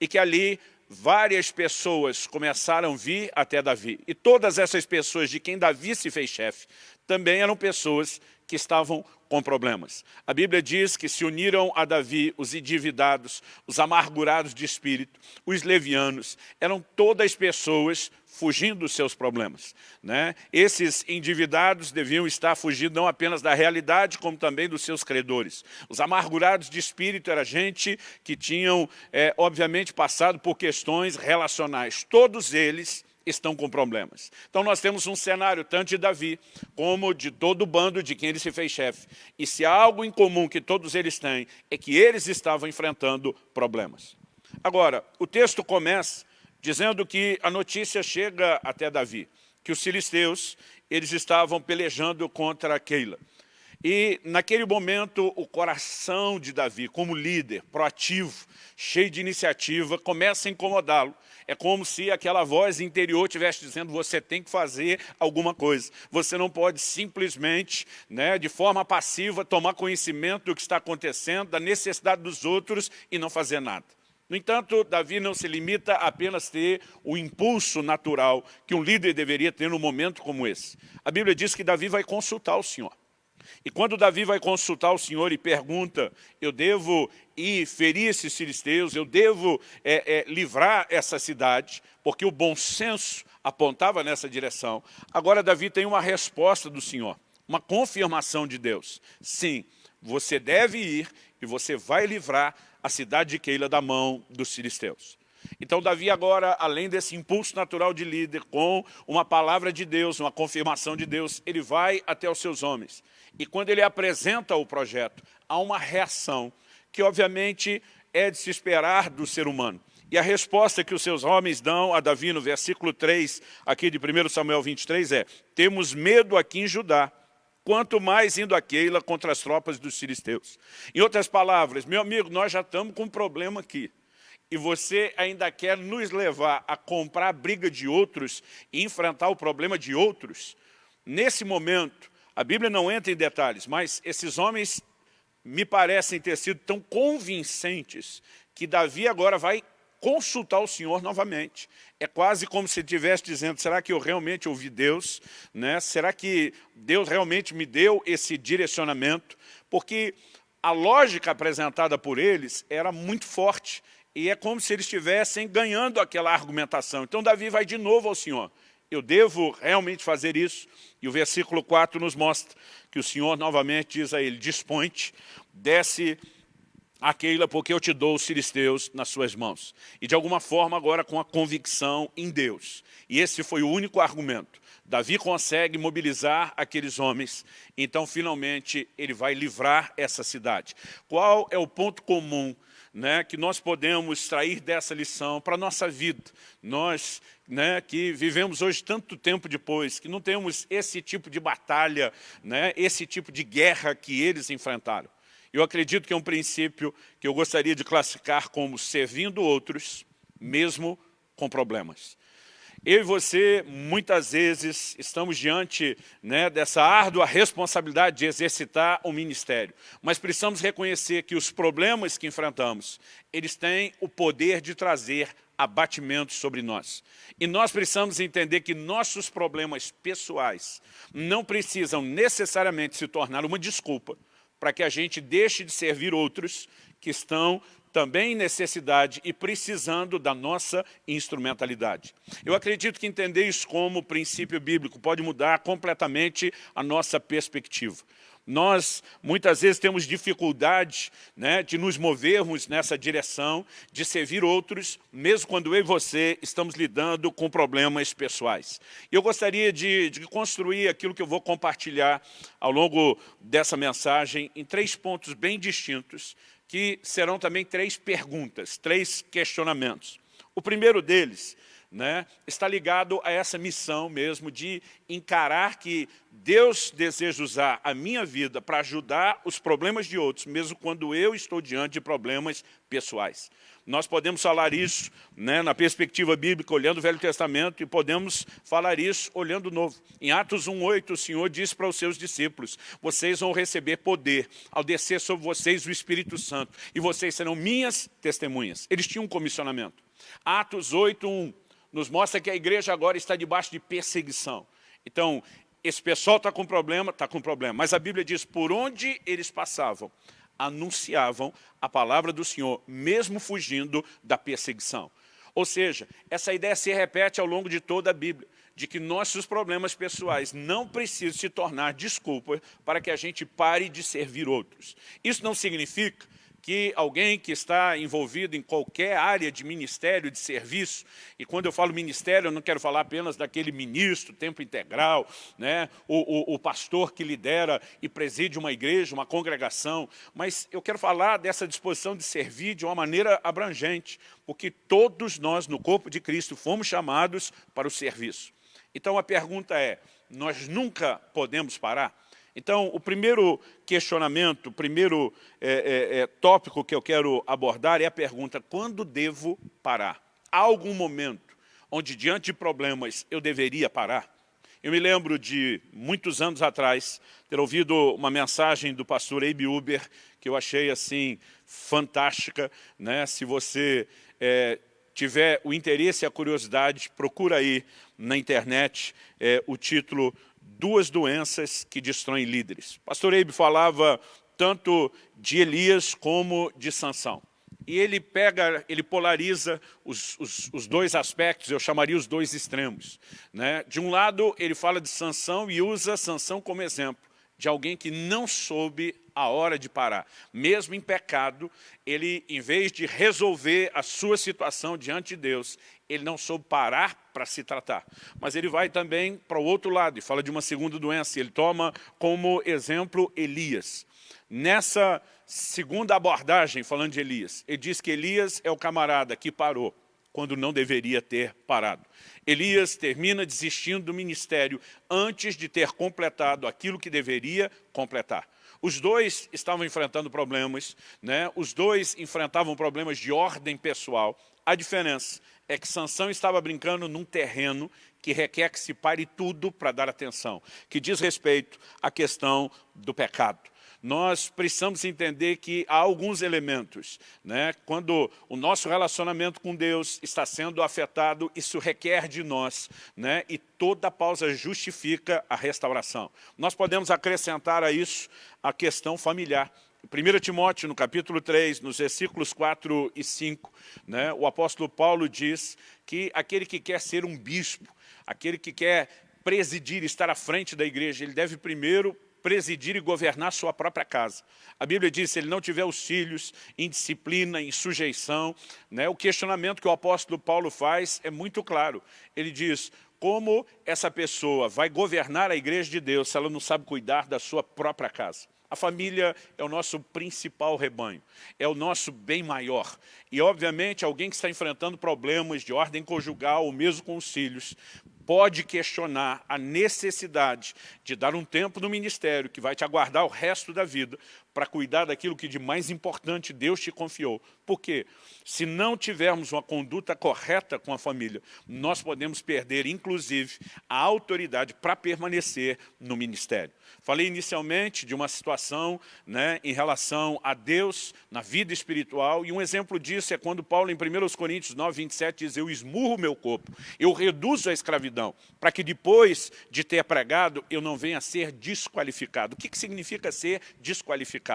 e que ali várias pessoas começaram a vir até Davi. E todas essas pessoas de quem Davi se fez chefe também eram pessoas que estavam com problemas. A Bíblia diz que se uniram a Davi os endividados, os amargurados de espírito, os levianos, eram todas pessoas fugindo dos seus problemas, né? Esses endividados deviam estar fugindo não apenas da realidade, como também dos seus credores. Os amargurados de espírito era gente que tinham, obviamente, passado por questões relacionais. Todos eles estão com problemas. Então nós temos um cenário tanto de Davi como de todo o bando de quem ele se fez chefe. E se há algo em comum que todos eles têm, é que eles estavam enfrentando problemas. Agora, o texto começa dizendo que a notícia chega até Davi, que os filisteus, eles estavam pelejando contra Keila. E, naquele momento, o coração de Davi, como líder, proativo, cheio de iniciativa, começa a incomodá-lo. É como se aquela voz interior estivesse dizendo, você tem que fazer alguma coisa. Você não pode simplesmente, né, de forma passiva, tomar conhecimento do que está acontecendo, da necessidade dos outros e não fazer nada. No entanto, Davi não se limita a apenas ter o impulso natural que um líder deveria ter num momento como esse. A Bíblia diz que Davi vai consultar o Senhor. E quando Davi vai consultar o Senhor e pergunta, eu devo ir ferir esses filisteus, eu devo livrar essa cidade, porque o bom senso apontava nessa direção. Agora Davi tem uma resposta do Senhor, uma confirmação de Deus. Sim, você deve ir e você vai livrar a cidade de Keila da mão dos filisteus. Então Davi agora, além desse impulso natural de líder, com uma palavra de Deus, uma confirmação de Deus, ele vai até os seus homens. E quando ele apresenta o projeto, há uma reação que obviamente é de se esperar do ser humano. E a resposta que os seus homens dão a Davi no versículo 3, aqui de 1 Samuel 23 é, temos medo aqui em Judá, quanto mais indo a Keila contra as tropas dos filisteus. Em outras palavras, meu amigo, nós já estamos com um problema aqui. E você ainda quer nos levar a comprar a briga de outros e enfrentar o problema de outros? Nesse momento, a Bíblia não entra em detalhes, mas esses homens me parecem ter sido tão convincentes que Davi agora vai consultar o Senhor novamente. É quase como se estivesse dizendo, será que eu realmente ouvi Deus? Né? Será que Deus realmente me deu esse direcionamento? Porque a lógica apresentada por eles era muito forte. E é como se eles estivessem ganhando aquela argumentação. Então Davi vai de novo ao Senhor. Eu devo realmente fazer isso? E o versículo 4 nos mostra que o Senhor novamente diz a ele, dispõe-te, desce a Keila, porque eu te dou os filisteus nas suas mãos. E de alguma forma agora com a convicção em Deus. E esse foi o único argumento. Davi consegue mobilizar aqueles homens, então finalmente ele vai livrar essa cidade. Qual é o ponto comum, né, que nós podemos extrair dessa lição para a nossa vida? Nós, né, que vivemos hoje tanto tempo depois, que não temos esse tipo de batalha, né, esse tipo de guerra que eles enfrentaram. Eu acredito que é um princípio que eu gostaria de classificar como servindo outros, mesmo com problemas. Eu e você, muitas vezes, estamos diante, né, dessa árdua responsabilidade de exercitar o ministério. Mas precisamos reconhecer que os problemas que enfrentamos, eles têm o poder de trazer abatimento sobre nós. E nós precisamos entender que nossos problemas pessoais não precisam necessariamente se tornar uma desculpa para que a gente deixe de servir outros que estão também em necessidade e precisando da nossa instrumentalidade. Eu acredito que entender isso como princípio bíblico pode mudar completamente a nossa perspectiva. Nós, muitas vezes, temos dificuldade, né, de nos movermos nessa direção, de servir outros, mesmo quando eu e você estamos lidando com problemas pessoais. E eu gostaria de construir aquilo que eu vou compartilhar ao longo dessa mensagem em 3 pontos bem distintos, que serão também 3 perguntas, 3 questionamentos. O primeiro deles, né, está ligado a essa missão mesmo de encarar que Deus deseja usar a minha vida para ajudar os problemas de outros, mesmo quando eu estou diante de problemas pessoais. Nós podemos falar isso, né, na perspectiva bíblica, olhando o Velho Testamento, e podemos falar isso olhando o Novo. Em Atos 1:8, o Senhor disse para os seus discípulos, vocês vão receber poder ao descer sobre vocês o Espírito Santo, e vocês serão minhas testemunhas. Eles tinham um comissionamento. Atos 8:1 nos mostra que a igreja agora está debaixo de perseguição. Então, esse pessoal está com problema, mas a Bíblia diz, por onde eles passavam, anunciavam a palavra do Senhor, mesmo fugindo da perseguição. Ou seja, essa ideia se repete ao longo de toda a Bíblia, de que nossos problemas pessoais não precisam se tornar desculpa para que a gente pare de servir outros. Isso não significa que alguém que está envolvido em qualquer área de ministério, de serviço, e quando eu falo ministério, eu não quero falar apenas daquele ministro, tempo integral, né? o pastor que lidera e preside uma igreja, uma congregação, mas eu quero falar dessa disposição de servir de uma maneira abrangente, porque todos nós no corpo de Cristo fomos chamados para o serviço. Então a pergunta é, nós nunca podemos parar? Então, o primeiro questionamento, o primeiro tópico que eu quero abordar é a pergunta, quando devo parar? Há algum momento onde, diante de problemas, eu deveria parar? Eu me lembro de, muitos anos atrás, ter ouvido uma mensagem do pastor Abe Uber, que eu achei, assim, fantástica, né? Se você tiver o interesse e a curiosidade, procura aí na internet o título Duas doenças que destroem líderes. Pastor Abe falava tanto de Elias como de Sansão. E ele polariza os dois aspectos, eu chamaria os dois extremos, né? De um lado, ele fala de Sansão e usa Sansão como exemplo de alguém que não soube a hora de parar. Mesmo em pecado, ele, em vez de resolver a sua situação diante de Deus, ele não soube parar para se tratar. Mas ele vai também para o outro lado e fala de uma segunda doença. Ele toma como exemplo Elias. Nessa segunda abordagem, falando de Elias, ele diz que Elias é o camarada que parou quando não deveria ter parado. Elias termina desistindo do ministério antes de ter completado aquilo que deveria completar. Os dois estavam enfrentando problemas, né? Os dois enfrentavam problemas de ordem pessoal. A diferença é que Sansão estava brincando num terreno que requer que se pare tudo para dar atenção, que diz respeito à questão do pecado. Nós precisamos entender que há alguns elementos, né? Quando o nosso relacionamento com Deus está sendo afetado, isso requer de nós, né? E toda pausa justifica a restauração. Nós podemos acrescentar a isso a questão familiar. 1 Timóteo, no capítulo 3, nos versículos 4 e 5, né? O apóstolo Paulo diz que aquele que quer ser um bispo, aquele que quer presidir, estar à frente da igreja, ele deve primeiro presidir e governar sua própria casa. A Bíblia diz, se ele não tiver os filhos em disciplina, em sujeição, né? O questionamento que o apóstolo Paulo faz é muito claro. Ele diz, como essa pessoa vai governar a igreja de Deus se ela não sabe cuidar da sua própria casa? A família é o nosso principal rebanho, é o nosso bem maior. E, obviamente, alguém que está enfrentando problemas de ordem conjugal, ou mesmo com os filhos, pode questionar a necessidade de dar um tempo no ministério que vai te aguardar o resto da vida para cuidar daquilo que de mais importante Deus te confiou. Por quê? Se não tivermos uma conduta correta com a família, nós podemos perder, inclusive, a autoridade para permanecer no ministério. Falei inicialmente de uma situação, né, em relação a Deus na vida espiritual, e um exemplo disso é quando Paulo, em 1 Coríntios 9, 27, diz, eu esmurro o meu corpo, eu reduzo a escravidão, para que depois de ter pregado, eu não venha a ser desqualificado. O que significa ser desqualificado?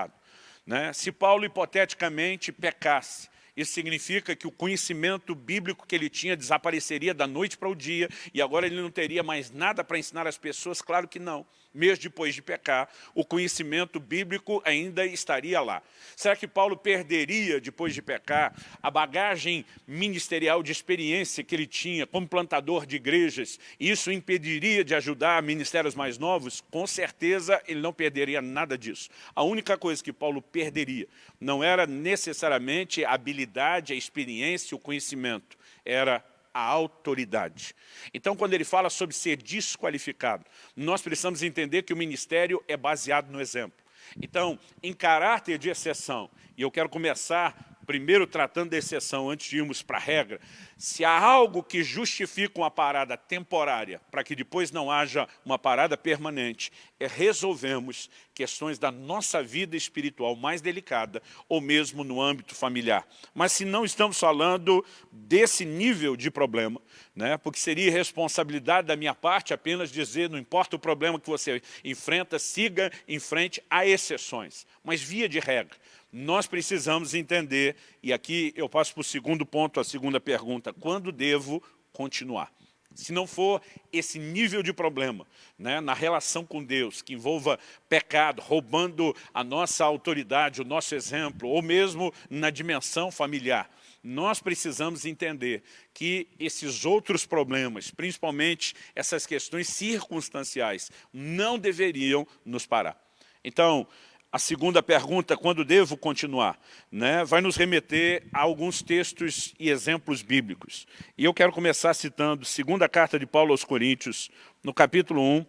Né? Se Paulo, hipoteticamente, pecasse, isso significa que o conhecimento bíblico que ele tinha desapareceria da noite para o dia e agora ele não teria mais nada para ensinar às pessoas? Claro que não. Mesmo depois de pecar, o conhecimento bíblico ainda estaria lá. Será que Paulo perderia, depois de pecar, a bagagem ministerial de experiência que ele tinha como plantador de igrejas? E isso o impediria de ajudar ministérios mais novos? Com certeza ele não perderia nada disso. A única coisa que Paulo perderia não era necessariamente a habilidade, a experiência, o conhecimento, era a autoridade. Então, quando ele fala sobre ser desqualificado, nós precisamos entender que o ministério é baseado no exemplo. Então, em caráter de exceção, e eu quero começar primeiro tratando da exceção antes de irmos para a regra, se há algo que justifica uma parada temporária para que depois não haja uma parada permanente, é resolvermos questões da nossa vida espiritual mais delicada ou mesmo no âmbito familiar. Mas se não estamos falando desse nível de problema, né, porque seria irresponsabilidade da minha parte apenas dizer, não importa o problema que você enfrenta, siga em frente, há exceções. Mas via de regra, nós precisamos entender, e aqui eu passo para o segundo ponto, a segunda pergunta, quando devo continuar? Se não for esse nível de problema, né, na relação com Deus, que envolva pecado, roubando a nossa autoridade, o nosso exemplo, ou mesmo na dimensão familiar, nós precisamos entender que esses outros problemas, principalmente essas questões circunstanciais, não deveriam nos parar. Então, a segunda pergunta, quando devo continuar, né, vai nos remeter a alguns textos e exemplos bíblicos. E eu quero começar citando a segunda carta de Paulo aos Coríntios, no capítulo 1,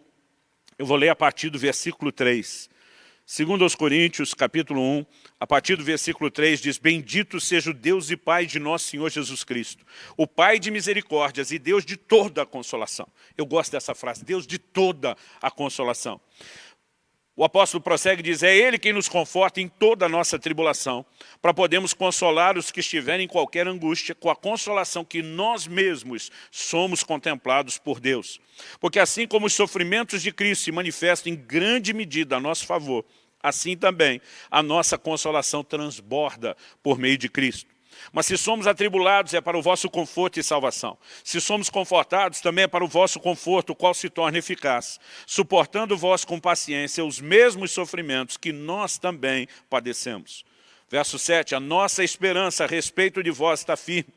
eu vou ler a partir do versículo 3. Segundo aos Coríntios, capítulo 1, a partir do versículo 3, diz: Bendito seja o Deus e Pai de nosso Senhor Jesus Cristo, o Pai de misericórdias e Deus de toda a consolação. Eu gosto dessa frase, Deus de toda a consolação. O apóstolo prossegue e diz: é Ele quem nos conforta em toda a nossa tribulação, para podermos consolar os que estiverem em qualquer angústia, com a consolação que nós mesmos somos contemplados por Deus. Porque assim como os sofrimentos de Cristo se manifestam em grande medida a nosso favor, assim também a nossa consolação transborda por meio de Cristo. Mas se somos atribulados, é para o vosso conforto e salvação. Se somos confortados, também é para o vosso conforto, o qual se torna eficaz, suportando vós com paciência os mesmos sofrimentos que nós também padecemos. Verso 7, a nossa esperança a respeito de vós está firme,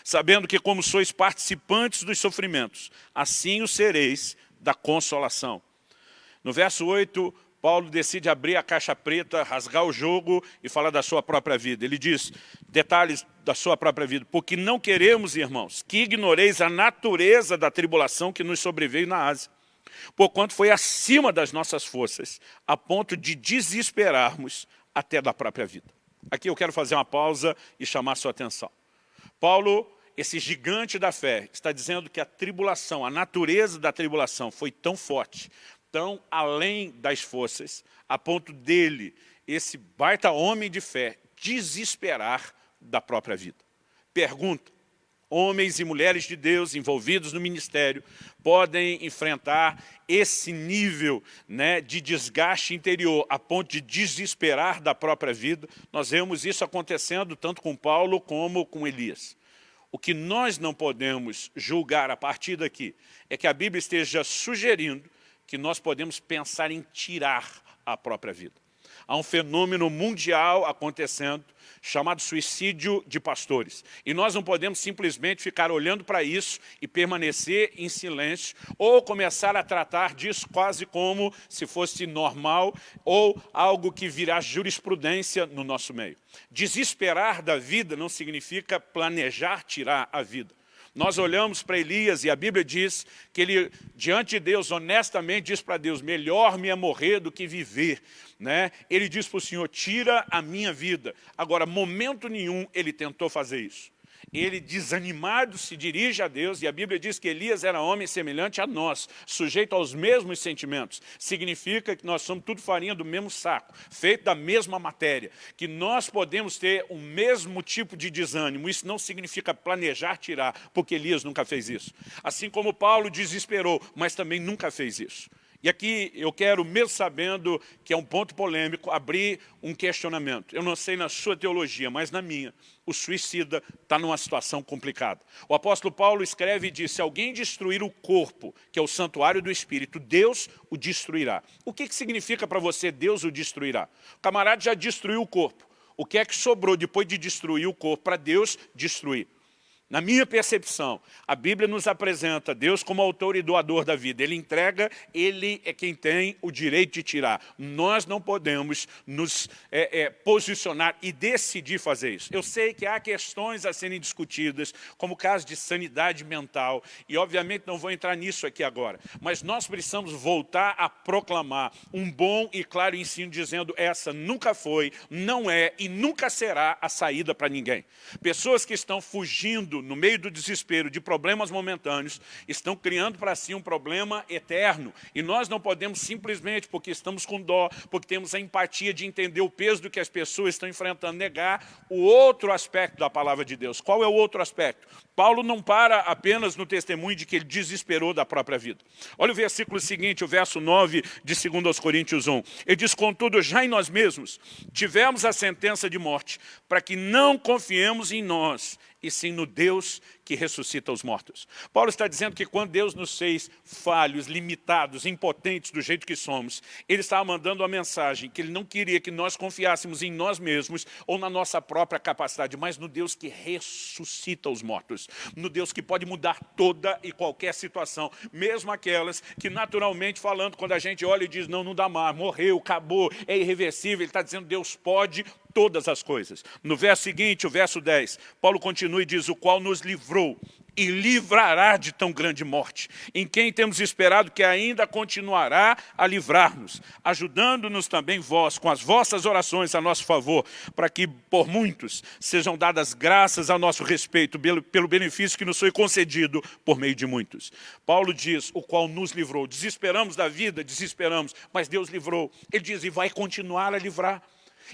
sabendo que como sois participantes dos sofrimentos, assim o sereis da consolação. No verso 8, Paulo decide abrir a caixa preta, rasgar o jogo e falar da sua própria vida. Ele diz, detalhes da sua própria vida, porque não queremos, irmãos, que ignoreis a natureza da tribulação que nos sobreveio na Ásia, porquanto foi acima das nossas forças, a ponto de desesperarmos até da própria vida. Aqui eu quero fazer uma pausa e chamar a sua atenção. Paulo, esse gigante da fé, está dizendo que a tribulação, a natureza da tribulação foi tão forte, tão além das forças, a ponto dele, esse baita homem de fé, desesperar da própria vida. Pergunta, homens e mulheres de Deus envolvidos no ministério podem enfrentar esse nível, né, de desgaste interior, a ponto de desesperar da própria vida? Nós vemos isso acontecendo tanto com Paulo como com Elias. O que nós não podemos julgar a partir daqui é que a Bíblia esteja sugerindo que nós podemos pensar em tirar a própria vida. Há um fenômeno mundial acontecendo, chamado suicídio de pastores. E nós não podemos simplesmente ficar olhando para isso e permanecer em silêncio, ou começar a tratar disso quase como se fosse normal, ou algo que virá jurisprudência no nosso meio. Desesperar da vida não significa planejar tirar a vida. Nós olhamos para Elias e a Bíblia diz que ele, diante de Deus, honestamente diz para Deus, melhor me é morrer do que viver. Né? Ele diz para o Senhor, tira a minha vida. Agora, momento nenhum ele tentou fazer isso. Ele, desanimado, se dirige a Deus, e a Bíblia diz que Elias era homem semelhante a nós, sujeito aos mesmos sentimentos. Significa que nós somos tudo farinha do mesmo saco, feito da mesma matéria, que nós podemos ter o mesmo tipo de desânimo. Isso não significa planejar tirar, porque Elias nunca fez isso. Assim como Paulo desesperou, mas também nunca fez isso. E aqui eu quero, mesmo sabendo que é um ponto polêmico, abrir um questionamento. Eu não sei na sua teologia, mas na minha, o suicida está numa situação complicada. O apóstolo Paulo escreve e diz, se alguém destruir o corpo, que é o santuário do Espírito, Deus o destruirá. O que significa para você Deus o destruirá? O camarada já destruiu o corpo. O que é que sobrou depois de destruir o corpo para Deus destruir? Na minha percepção, a Bíblia nos apresenta Deus como autor e doador da vida. Ele entrega, Ele é quem tem o direito de tirar. Nós não podemos nos posicionar e decidir fazer isso. Eu sei que há questões a serem discutidas, como o caso de sanidade mental, e obviamente não vou entrar nisso aqui agora, mas nós precisamos voltar a proclamar um bom e claro ensino, dizendo essa nunca foi, não é e nunca será a saída para ninguém. Pessoas que estão fugindo no meio do desespero de problemas momentâneos, estão criando para si um problema eterno. E nós não podemos simplesmente, porque estamos com dó, porque temos a empatia de entender o peso do que as pessoas estão enfrentando, negar o outro aspecto da palavra de Deus. Qual é o outro aspecto? Paulo não para apenas no testemunho de que ele desesperou da própria vida. Olha o versículo seguinte, o verso 9 de 2 Coríntios 1. Ele diz, contudo, já em nós mesmos tivemos a sentença de morte, para que não confiemos em nós, e sim no Deus que ressuscita os mortos. Paulo está dizendo que quando Deus nos fez falhos, limitados, impotentes do jeito que somos, Ele estava mandando uma mensagem que Ele não queria que nós confiássemos em nós mesmos ou na nossa própria capacidade, mas no Deus que ressuscita os mortos, no Deus que pode mudar toda e qualquer situação, mesmo aquelas que naturalmente falando, quando a gente olha e diz, não, não dá mais, morreu, acabou, é irreversível, Ele está dizendo, Deus pode todas as coisas. No verso seguinte, o verso 10, Paulo continua e diz, o qual nos livrou e livrará de tão grande morte, em quem temos esperado que ainda continuará a livrar-nos, ajudando-nos também vós, com as vossas orações a nosso favor, para que por muitos sejam dadas graças a nosso respeito, pelo benefício que nos foi concedido por meio de muitos. Paulo diz, o qual nos livrou. Desesperamos da vida, desesperamos, mas Deus livrou. Ele diz, e vai continuar a livrar.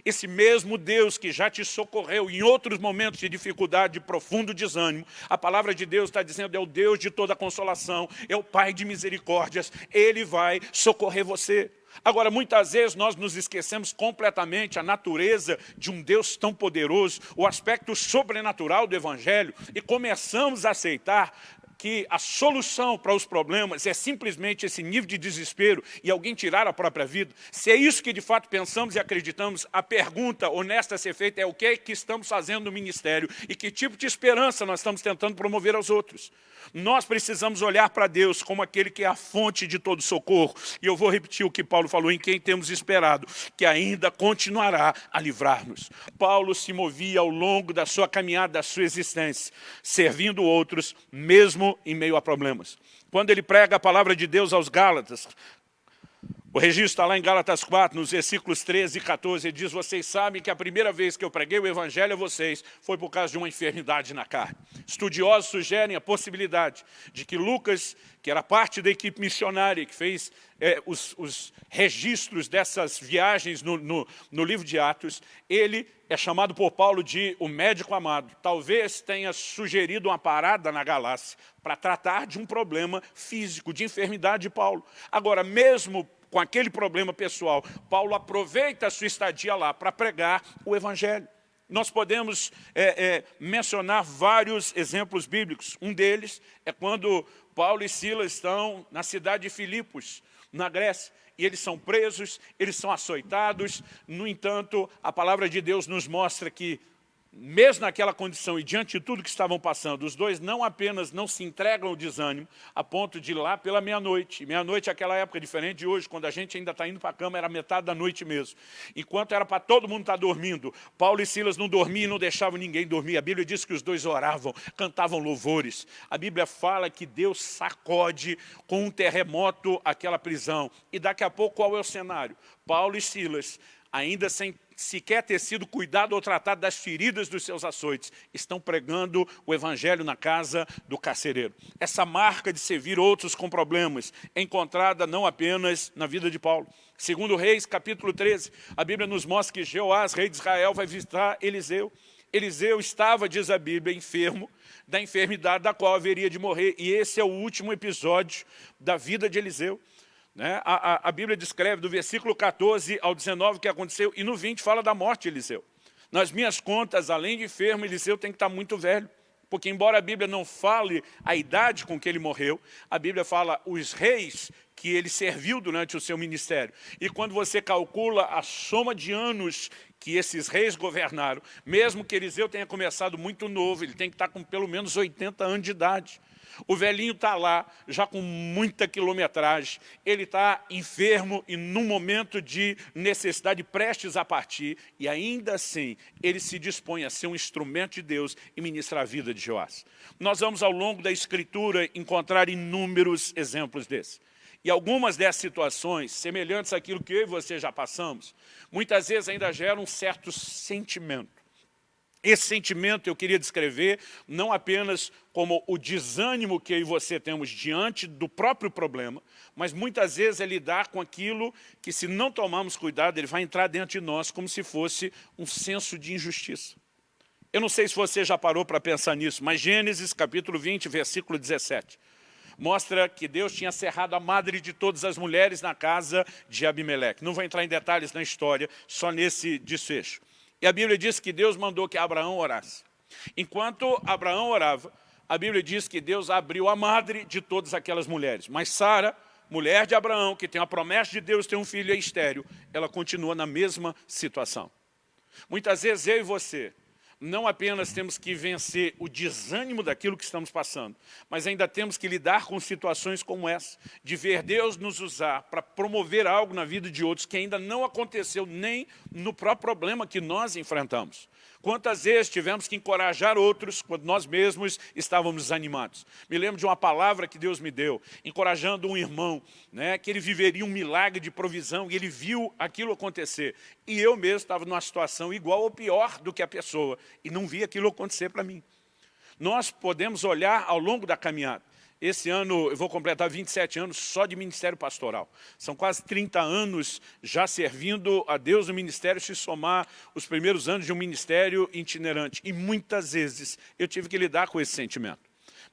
Esse mesmo Deus que já te socorreu em outros momentos de dificuldade, de profundo desânimo, a palavra de Deus está dizendo, é o Deus de toda consolação, é o Pai de misericórdias, Ele vai socorrer você. Agora, muitas vezes nós nos esquecemos completamente a natureza de um Deus tão poderoso, o aspecto sobrenatural do Evangelho, e começamos a aceitar que a solução para os problemas é simplesmente esse nível de desespero e alguém tirar a própria vida. Se é isso que de fato pensamos e acreditamos, a pergunta honesta a ser feita é o que é que estamos fazendo no ministério e que tipo de esperança nós estamos tentando promover aos outros. Nós precisamos olhar para Deus como aquele que é a fonte de todo socorro. E eu vou repetir o que Paulo falou, em quem temos esperado, que ainda continuará a livrar-nos. Paulo se movia ao longo da sua caminhada, da sua existência, servindo outros, mesmo em meio a problemas. Quando ele prega a palavra de Deus aos Gálatas, o registro está lá em Gálatas 4, nos versículos 13 e 14, ele diz, vocês sabem que a primeira vez que eu preguei o Evangelho a vocês foi por causa de uma enfermidade na carne. Estudiosos sugerem a possibilidade de que Lucas, que era parte da equipe missionária, que fez os registros dessas viagens no livro de Atos, ele é chamado por Paulo de o médico amado. Talvez tenha sugerido uma parada na Galácia para tratar de um problema físico, de enfermidade de Paulo. Agora, mesmo com aquele problema pessoal, Paulo aproveita a sua estadia lá para pregar o Evangelho. Nós podemos mencionar vários exemplos bíblicos. Um deles é quando Paulo e Silas estão na cidade de Filipos, na Grécia, e eles são presos, eles são açoitados. No entanto, a palavra de Deus nos mostra que, mesmo naquela condição e diante de tudo que estavam passando, os dois não apenas não se entregam ao desânimo, a ponto de ir lá pela meia-noite. Meia-noite naquela época, diferente de hoje, quando a gente ainda está indo para a cama, era metade da noite mesmo. Enquanto era para todo mundo estar dormindo, Paulo e Silas não dormiam e não deixavam ninguém dormir. A Bíblia diz que os dois oravam, cantavam louvores. A Bíblia fala que Deus sacode com um terremoto aquela prisão. E daqui a pouco, qual é o cenário? Paulo e Silas, ainda sem sequer ter sido cuidado ou tratado das feridas dos seus açoites, estão pregando o Evangelho na casa do carcereiro. Essa marca de servir outros com problemas é encontrada não apenas na vida de Paulo. Segundo Reis, capítulo 13, a Bíblia nos mostra que Jeoás, rei de Israel, vai visitar Eliseu. Eliseu estava, diz a Bíblia, enfermo da enfermidade da qual haveria de morrer. E esse é o último episódio da vida de Eliseu. A Bíblia descreve do versículo 14 ao 19 o que aconteceu, e no 20 fala da morte de Eliseu. Nas minhas contas, além de enfermo, Eliseu tem que estar muito velho, porque embora a Bíblia não fale a idade com que ele morreu, a Bíblia fala os reis que ele serviu durante o seu ministério. E quando você calcula a soma de anos que esses reis governaram, mesmo que Eliseu tenha começado muito novo, ele tem que estar com pelo menos 80 anos de idade. O velhinho está lá, já com muita quilometragem, ele está enfermo e num momento de necessidade prestes a partir, e ainda assim ele se dispõe a ser um instrumento de Deus e ministrar a vida de Joás. Nós vamos ao longo da Escritura encontrar inúmeros exemplos desses. E algumas dessas situações, semelhantes àquilo que eu e você já passamos, muitas vezes ainda geram um certo sentimento. Esse sentimento eu queria descrever não apenas como o desânimo que eu e você temos diante do próprio problema, mas muitas vezes é lidar com aquilo que, se não tomarmos cuidado, ele vai entrar dentro de nós como se fosse um senso de injustiça. Eu não sei se você já parou para pensar nisso, mas Gênesis capítulo 20, versículo 17, mostra que Deus tinha cerrado a madre de todas as mulheres na casa de Abimeleque. Não vou entrar em detalhes na história, só nesse desfecho. E a Bíblia diz que Deus mandou que Abraão orasse. Enquanto Abraão orava, a Bíblia diz que Deus abriu a madre de todas aquelas mulheres. Mas Sara, mulher de Abraão, que tem a promessa de Deus ter um filho estéril, ela continua na mesma situação. Muitas vezes eu e você não apenas temos que vencer o desânimo daquilo que estamos passando, mas ainda temos que lidar com situações como essa, de ver Deus nos usar para promover algo na vida de outros que ainda não aconteceu nem no próprio problema que nós enfrentamos. Quantas vezes tivemos que encorajar outros quando nós mesmos estávamos desanimados? Me lembro de uma palavra que Deus me deu, encorajando um irmão, que ele viveria um milagre de provisão, e ele viu aquilo acontecer. E eu mesmo estava numa situação igual ou pior do que a pessoa, e não vi aquilo acontecer para mim. Nós podemos olhar ao longo da caminhada. Esse ano eu vou completar 27 anos só de ministério pastoral. São quase 30 anos já servindo a Deus no ministério, se somar os primeiros anos de um ministério itinerante. E muitas vezes eu tive que lidar com esse sentimento.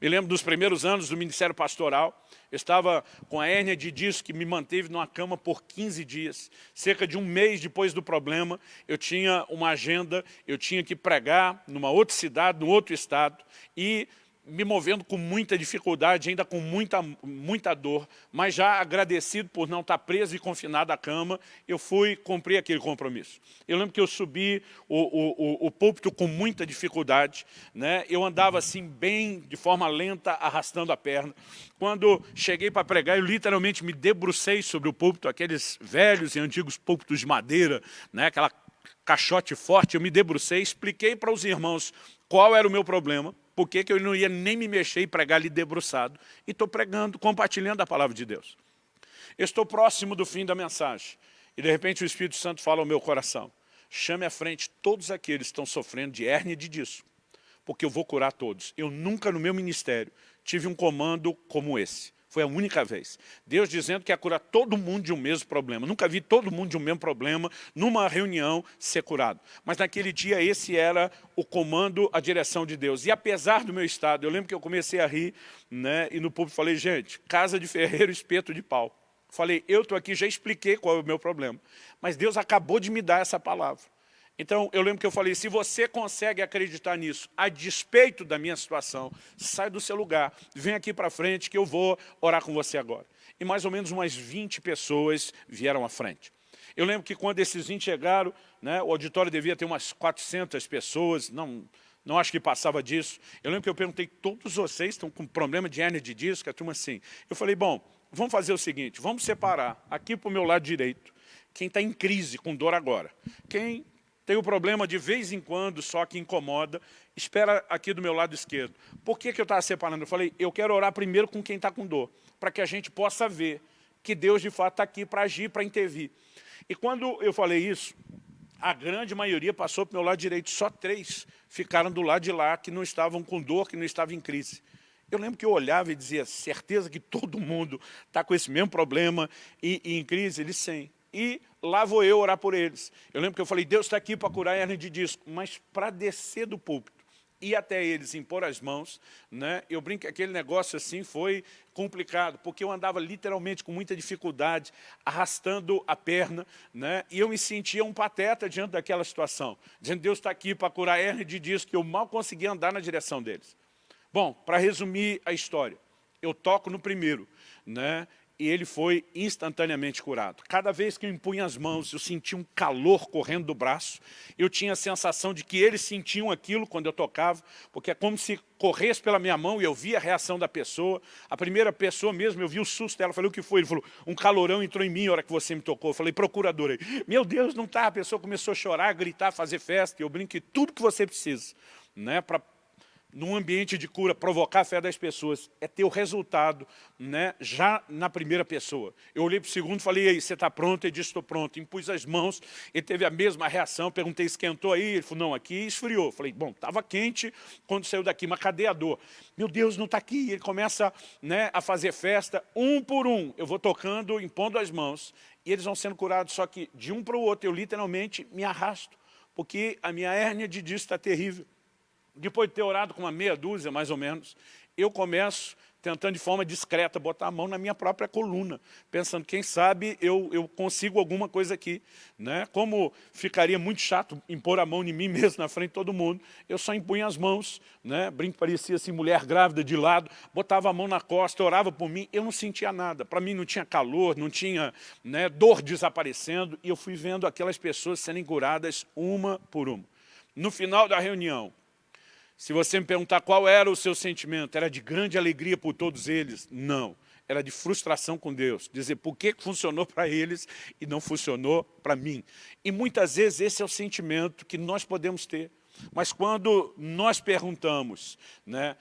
Me lembro dos primeiros anos do ministério pastoral, eu estava com a hérnia de disco que me manteve numa cama por 15 dias. Cerca de um mês depois do problema, eu tinha uma agenda, eu tinha que pregar numa outra cidade, num outro estado, e me movendo com muita dificuldade, ainda com muita dor, mas já agradecido por não estar preso e confinado à cama, eu fui cumprir aquele compromisso. Eu lembro que eu subi o púlpito com muita dificuldade, eu andava assim bem, de forma lenta, arrastando a perna. Quando cheguei para pregar, eu literalmente me debrucei sobre o púlpito, aqueles velhos e antigos púlpitos de madeira, aquela caixote forte, eu me debrucei, expliquei para os irmãos qual era o meu problema, por que eu não ia nem me mexer e pregar ali debruçado. E estou pregando, compartilhando a palavra de Deus. Eu estou próximo do fim da mensagem. E de repente o Espírito Santo fala ao meu coração. Chame à frente todos aqueles que estão sofrendo de hérnia de disco. Porque eu vou curar todos. Eu nunca no meu ministério tive um comando como esse. Foi a única vez. Deus dizendo que ia curar todo mundo de um mesmo problema. Nunca vi todo mundo de um mesmo problema numa reunião ser curado. Mas naquele dia esse era o comando, a direção de Deus. E apesar do meu estado, eu lembro que eu comecei a rir, e no público falei, gente, casa de ferreiro, espeto de pau. Falei, eu estou aqui, já expliquei qual é o meu problema. Mas Deus acabou de me dar essa palavra. Então, eu lembro que eu falei, se você consegue acreditar nisso, a despeito da minha situação, sai do seu lugar, vem aqui para frente que eu vou orar com você agora. E mais ou menos umas 20 pessoas vieram à frente. Eu lembro que quando esses 20 chegaram, o auditório devia ter umas 400 pessoas, não acho que passava disso. Eu lembro que eu perguntei, todos vocês estão com problema de hérnia de disco? A turma assim. Eu falei, bom, vamos fazer o seguinte, vamos separar aqui para o meu lado direito, quem está em crise, com dor agora. Quem tem o problema de vez em quando, só que incomoda, espera aqui do meu lado esquerdo. Por que eu estava separando? Eu falei, eu quero orar primeiro com quem está com dor, para que a gente possa ver que Deus de fato está aqui para agir, para intervir. E quando eu falei isso, a grande maioria passou para o meu lado direito, só 3 ficaram do lado de lá, que não estavam com dor, que não estavam em crise. Eu lembro que eu olhava e dizia, certeza que todo mundo está com esse mesmo problema e em crise? Eles sim. E lá vou eu orar por eles. Eu lembro que eu falei, Deus está aqui para curar a hérnia de disco, mas para descer do púlpito, ir até eles, impor as mãos, eu brinco que aquele negócio assim foi complicado, porque eu andava literalmente com muita dificuldade, arrastando a perna, e eu me sentia um pateta diante daquela situação, dizendo, Deus está aqui para curar a hérnia de disco, que eu mal conseguia andar na direção deles. Bom, para resumir a história, eu toco no primeiro, e ele foi instantaneamente curado. Cada vez que eu impunha as mãos, eu sentia um calor correndo do braço, eu tinha a sensação de que eles sentiam aquilo quando eu tocava, porque é como se corresse pela minha mão e eu via a reação da pessoa. A primeira pessoa mesmo, eu vi o susto dela, falei, o que foi? Ele falou, um calorão entrou em mim na hora que você me tocou. Eu falei, procurador aí. Meu Deus, não tá. A pessoa começou a chorar, a gritar, a fazer festa, e eu brinco que tudo que você precisa, né, para num ambiente de cura, provocar a fé das pessoas, é ter o resultado, né, já na primeira pessoa. Eu olhei para o segundo e falei, e aí, você está pronto? Ele disse, estou pronto. Impus as mãos, ele teve a mesma reação, perguntei, esquentou aí? Ele falou, não, aqui esfriou. Falei, bom, estava quente quando saiu daqui, mas cadê a dor? Meu Deus, não está aqui. Ele começa, né, a fazer festa, um por um. Eu vou tocando, impondo as mãos, e eles vão sendo curados, só que de um para o outro, eu literalmente me arrasto, porque a minha hérnia de disco está terrível. Depois de ter orado com uma meia dúzia, mais ou menos, eu começo, tentando de forma discreta, botar a mão na minha própria coluna, pensando, quem sabe eu consigo alguma coisa aqui. Né? Como ficaria muito chato impor a mão em mim mesmo, na frente de todo mundo, eu só impunha as mãos, né? Brinco, parecia assim, mulher grávida de lado, botava a mão na costa, orava por mim, eu não sentia nada. Para mim não tinha calor, não tinha, né, dor desaparecendo, e eu fui vendo aquelas pessoas serem curadas uma por uma. No final da reunião, se você me perguntar qual era o seu sentimento, era de grande alegria por todos eles? Não. Era de frustração com Deus. Dizer por que funcionou para eles e não funcionou para mim. E muitas vezes esse é o sentimento que nós podemos ter. Mas quando nós perguntamos, né,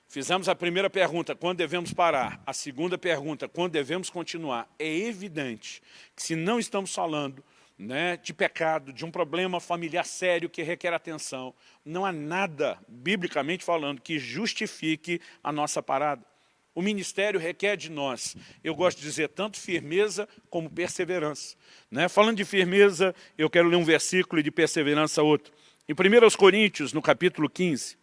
fizemos a primeira pergunta, quando devemos parar? A segunda pergunta, quando devemos continuar? É evidente que se não estamos falando, né, de pecado, de um problema familiar sério que requer atenção, não há nada, biblicamente falando, que justifique a nossa parada. O ministério requer de nós, eu gosto de dizer, tanto firmeza como perseverança. Né? Falando de firmeza, eu quero ler um versículo e de perseverança outro. Em 1 Coríntios, no capítulo 15,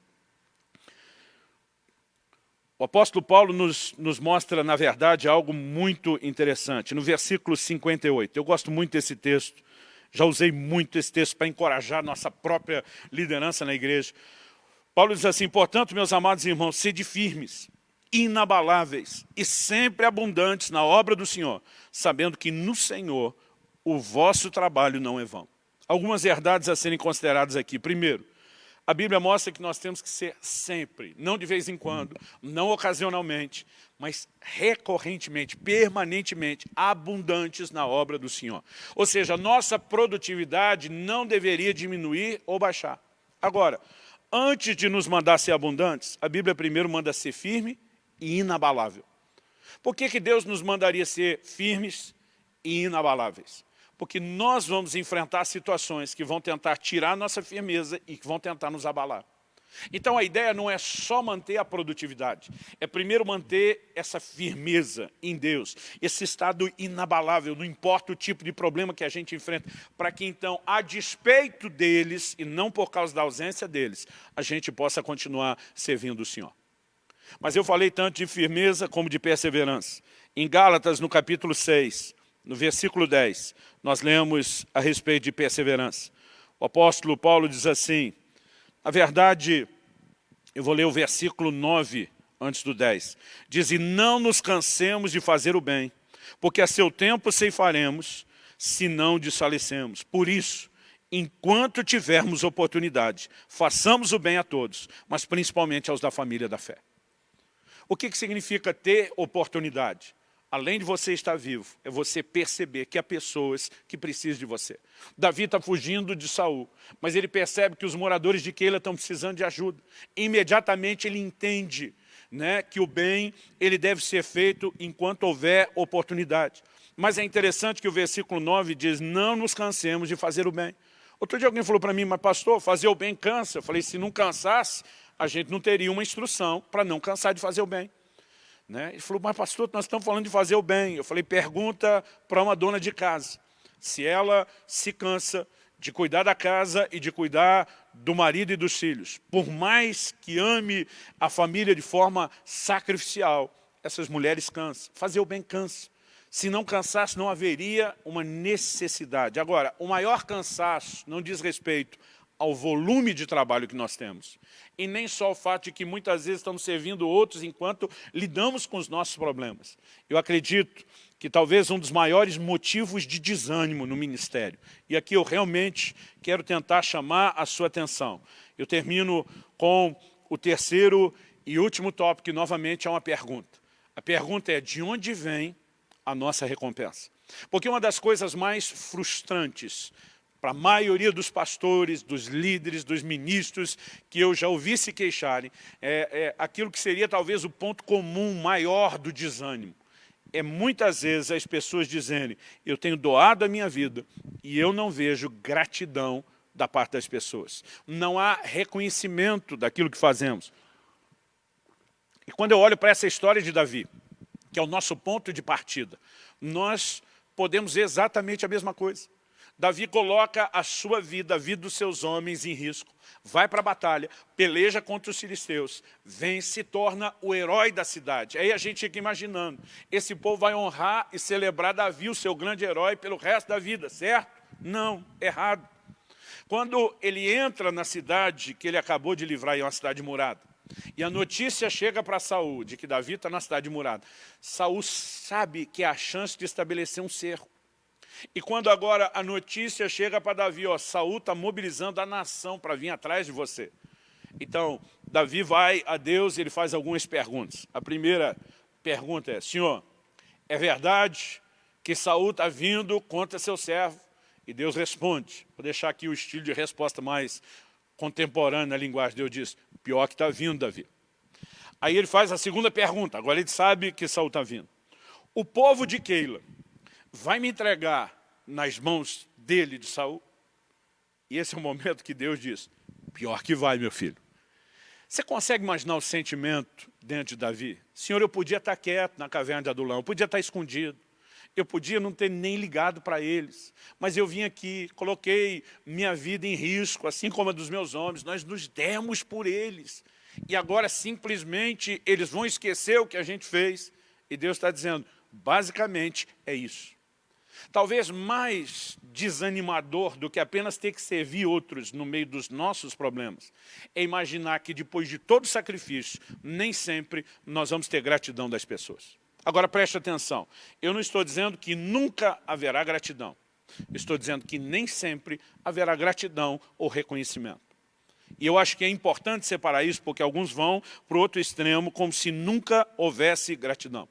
o apóstolo Paulo nos mostra, na verdade, algo muito interessante. No versículo 58, eu gosto muito desse texto, já usei muito esse texto para encorajar a nossa própria liderança na igreja. Paulo diz assim, portanto, meus amados irmãos, sede firmes, inabaláveis e sempre abundantes na obra do Senhor, sabendo que no Senhor o vosso trabalho não é vão. Algumas verdades a serem consideradas aqui. Primeiro, a Bíblia mostra que nós temos que ser sempre, não de vez em quando, não ocasionalmente, mas recorrentemente, permanentemente, abundantes na obra do Senhor. Ou seja, a nossa produtividade não deveria diminuir ou baixar. Agora, antes de nos mandar ser abundantes, a Bíblia primeiro manda ser firme e inabalável. Por que Deus nos mandaria ser firmes e inabaláveis? Porque nós vamos enfrentar situações que vão tentar tirar a nossa firmeza e que vão tentar nos abalar. Então a ideia não é só manter a produtividade, é primeiro manter essa firmeza em Deus, esse estado inabalável, não importa o tipo de problema que a gente enfrenta, para que então, a despeito deles, e não por causa da ausência deles, a gente possa continuar servindo o Senhor. Mas eu falei tanto de firmeza como de perseverança. Em Gálatas, no capítulo 6, no versículo 10, nós lemos a respeito de perseverança. O apóstolo Paulo diz assim, na verdade, eu vou ler o versículo 9 antes do 10. Diz, e não nos cansemos de fazer o bem, porque a seu tempo ceifaremos, se não desfalecemos. Por isso, enquanto tivermos oportunidade, façamos o bem a todos, mas principalmente aos da família da fé. O que significa ter oportunidade? Além de você estar vivo, é você perceber que há pessoas que precisam de você. Davi está fugindo de Saul, mas ele percebe que os moradores de Keila estão precisando de ajuda. Imediatamente ele entende, né, que o bem ele deve ser feito enquanto houver oportunidade. Mas é interessante que o versículo 9 diz, não nos cansemos de fazer o bem. Outro dia alguém falou para mim, mas pastor, fazer o bem cansa. Eu falei, se não cansasse, a gente não teria uma instrução para não cansar de fazer o bem. Né? Ele falou, mas pastor, nós estamos falando de fazer o bem. Eu falei, pergunta para uma dona de casa, se ela se cansa de cuidar da casa e de cuidar do marido e dos filhos. Por mais que ame a família de forma sacrificial, essas mulheres cansam. Fazer o bem cansa. Se não cansasse, não haveria uma necessidade. Agora, o maior cansaço não diz respeito ao volume de trabalho que nós temos. E nem só o fato de que muitas vezes estamos servindo outros enquanto lidamos com os nossos problemas. Eu acredito que talvez um dos maiores motivos de desânimo no ministério, e aqui eu realmente quero tentar chamar a sua atenção. Eu termino com o terceiro e último tópico, que novamente é uma pergunta. A pergunta é: de onde vem a nossa recompensa? Porque uma das coisas mais frustrantes para a maioria dos pastores, dos líderes, dos ministros que eu já ouvi se queixarem, é aquilo que seria talvez o ponto comum maior do desânimo. É muitas vezes as pessoas dizerem: eu tenho doado a minha vida e eu não vejo gratidão da parte das pessoas. Não há reconhecimento daquilo que fazemos. E quando eu olho para essa história de Davi, que é o nosso ponto de partida, nós podemos ver exatamente a mesma coisa. Davi coloca a sua vida, a vida dos seus homens em risco, vai para a batalha, peleja contra os filisteus, vence, se torna o herói da cidade. Aí a gente fica imaginando, esse povo vai honrar e celebrar Davi, o seu grande herói, pelo resto da vida, certo? Não, errado. Quando ele entra na cidade que ele acabou de livrar, em uma cidade murada, e a notícia chega para Saul de que Davi está na cidade murada, Saul sabe que é a chance de estabelecer um cerco. E quando agora a notícia chega para Davi, ó, Saul está mobilizando a nação para vir atrás de você. Então, Davi vai a Deus e ele faz algumas perguntas. A primeira pergunta é: Senhor, é verdade que Saul está vindo contra seu servo? E Deus responde. Vou deixar aqui o estilo de resposta mais contemporâneo na linguagem. Deus diz: pior que está vindo, Davi. Aí ele faz a segunda pergunta. Agora ele sabe que Saul está vindo. O povo de Keila vai me entregar nas mãos dele, de Saul? E esse é o momento que Deus diz: pior que vai, meu filho. Você consegue imaginar o sentimento dentro de Davi? Senhor, eu podia estar quieto na caverna de Adulão, eu podia estar escondido, eu podia não ter nem ligado para eles, mas eu vim aqui, coloquei minha vida em risco, assim como a dos meus homens, nós nos demos por eles. E agora simplesmente eles vão esquecer o que a gente fez. E Deus está dizendo, basicamente é isso. Talvez mais desanimador do que apenas ter que servir outros no meio dos nossos problemas, é imaginar que depois de todo sacrifício, nem sempre nós vamos ter gratidão das pessoas. Agora preste atenção, eu não estou dizendo que nunca haverá gratidão. Estou dizendo que nem sempre haverá gratidão ou reconhecimento. E eu acho que é importante separar isso, porque alguns vão para o outro extremo, como se nunca houvesse gratidão.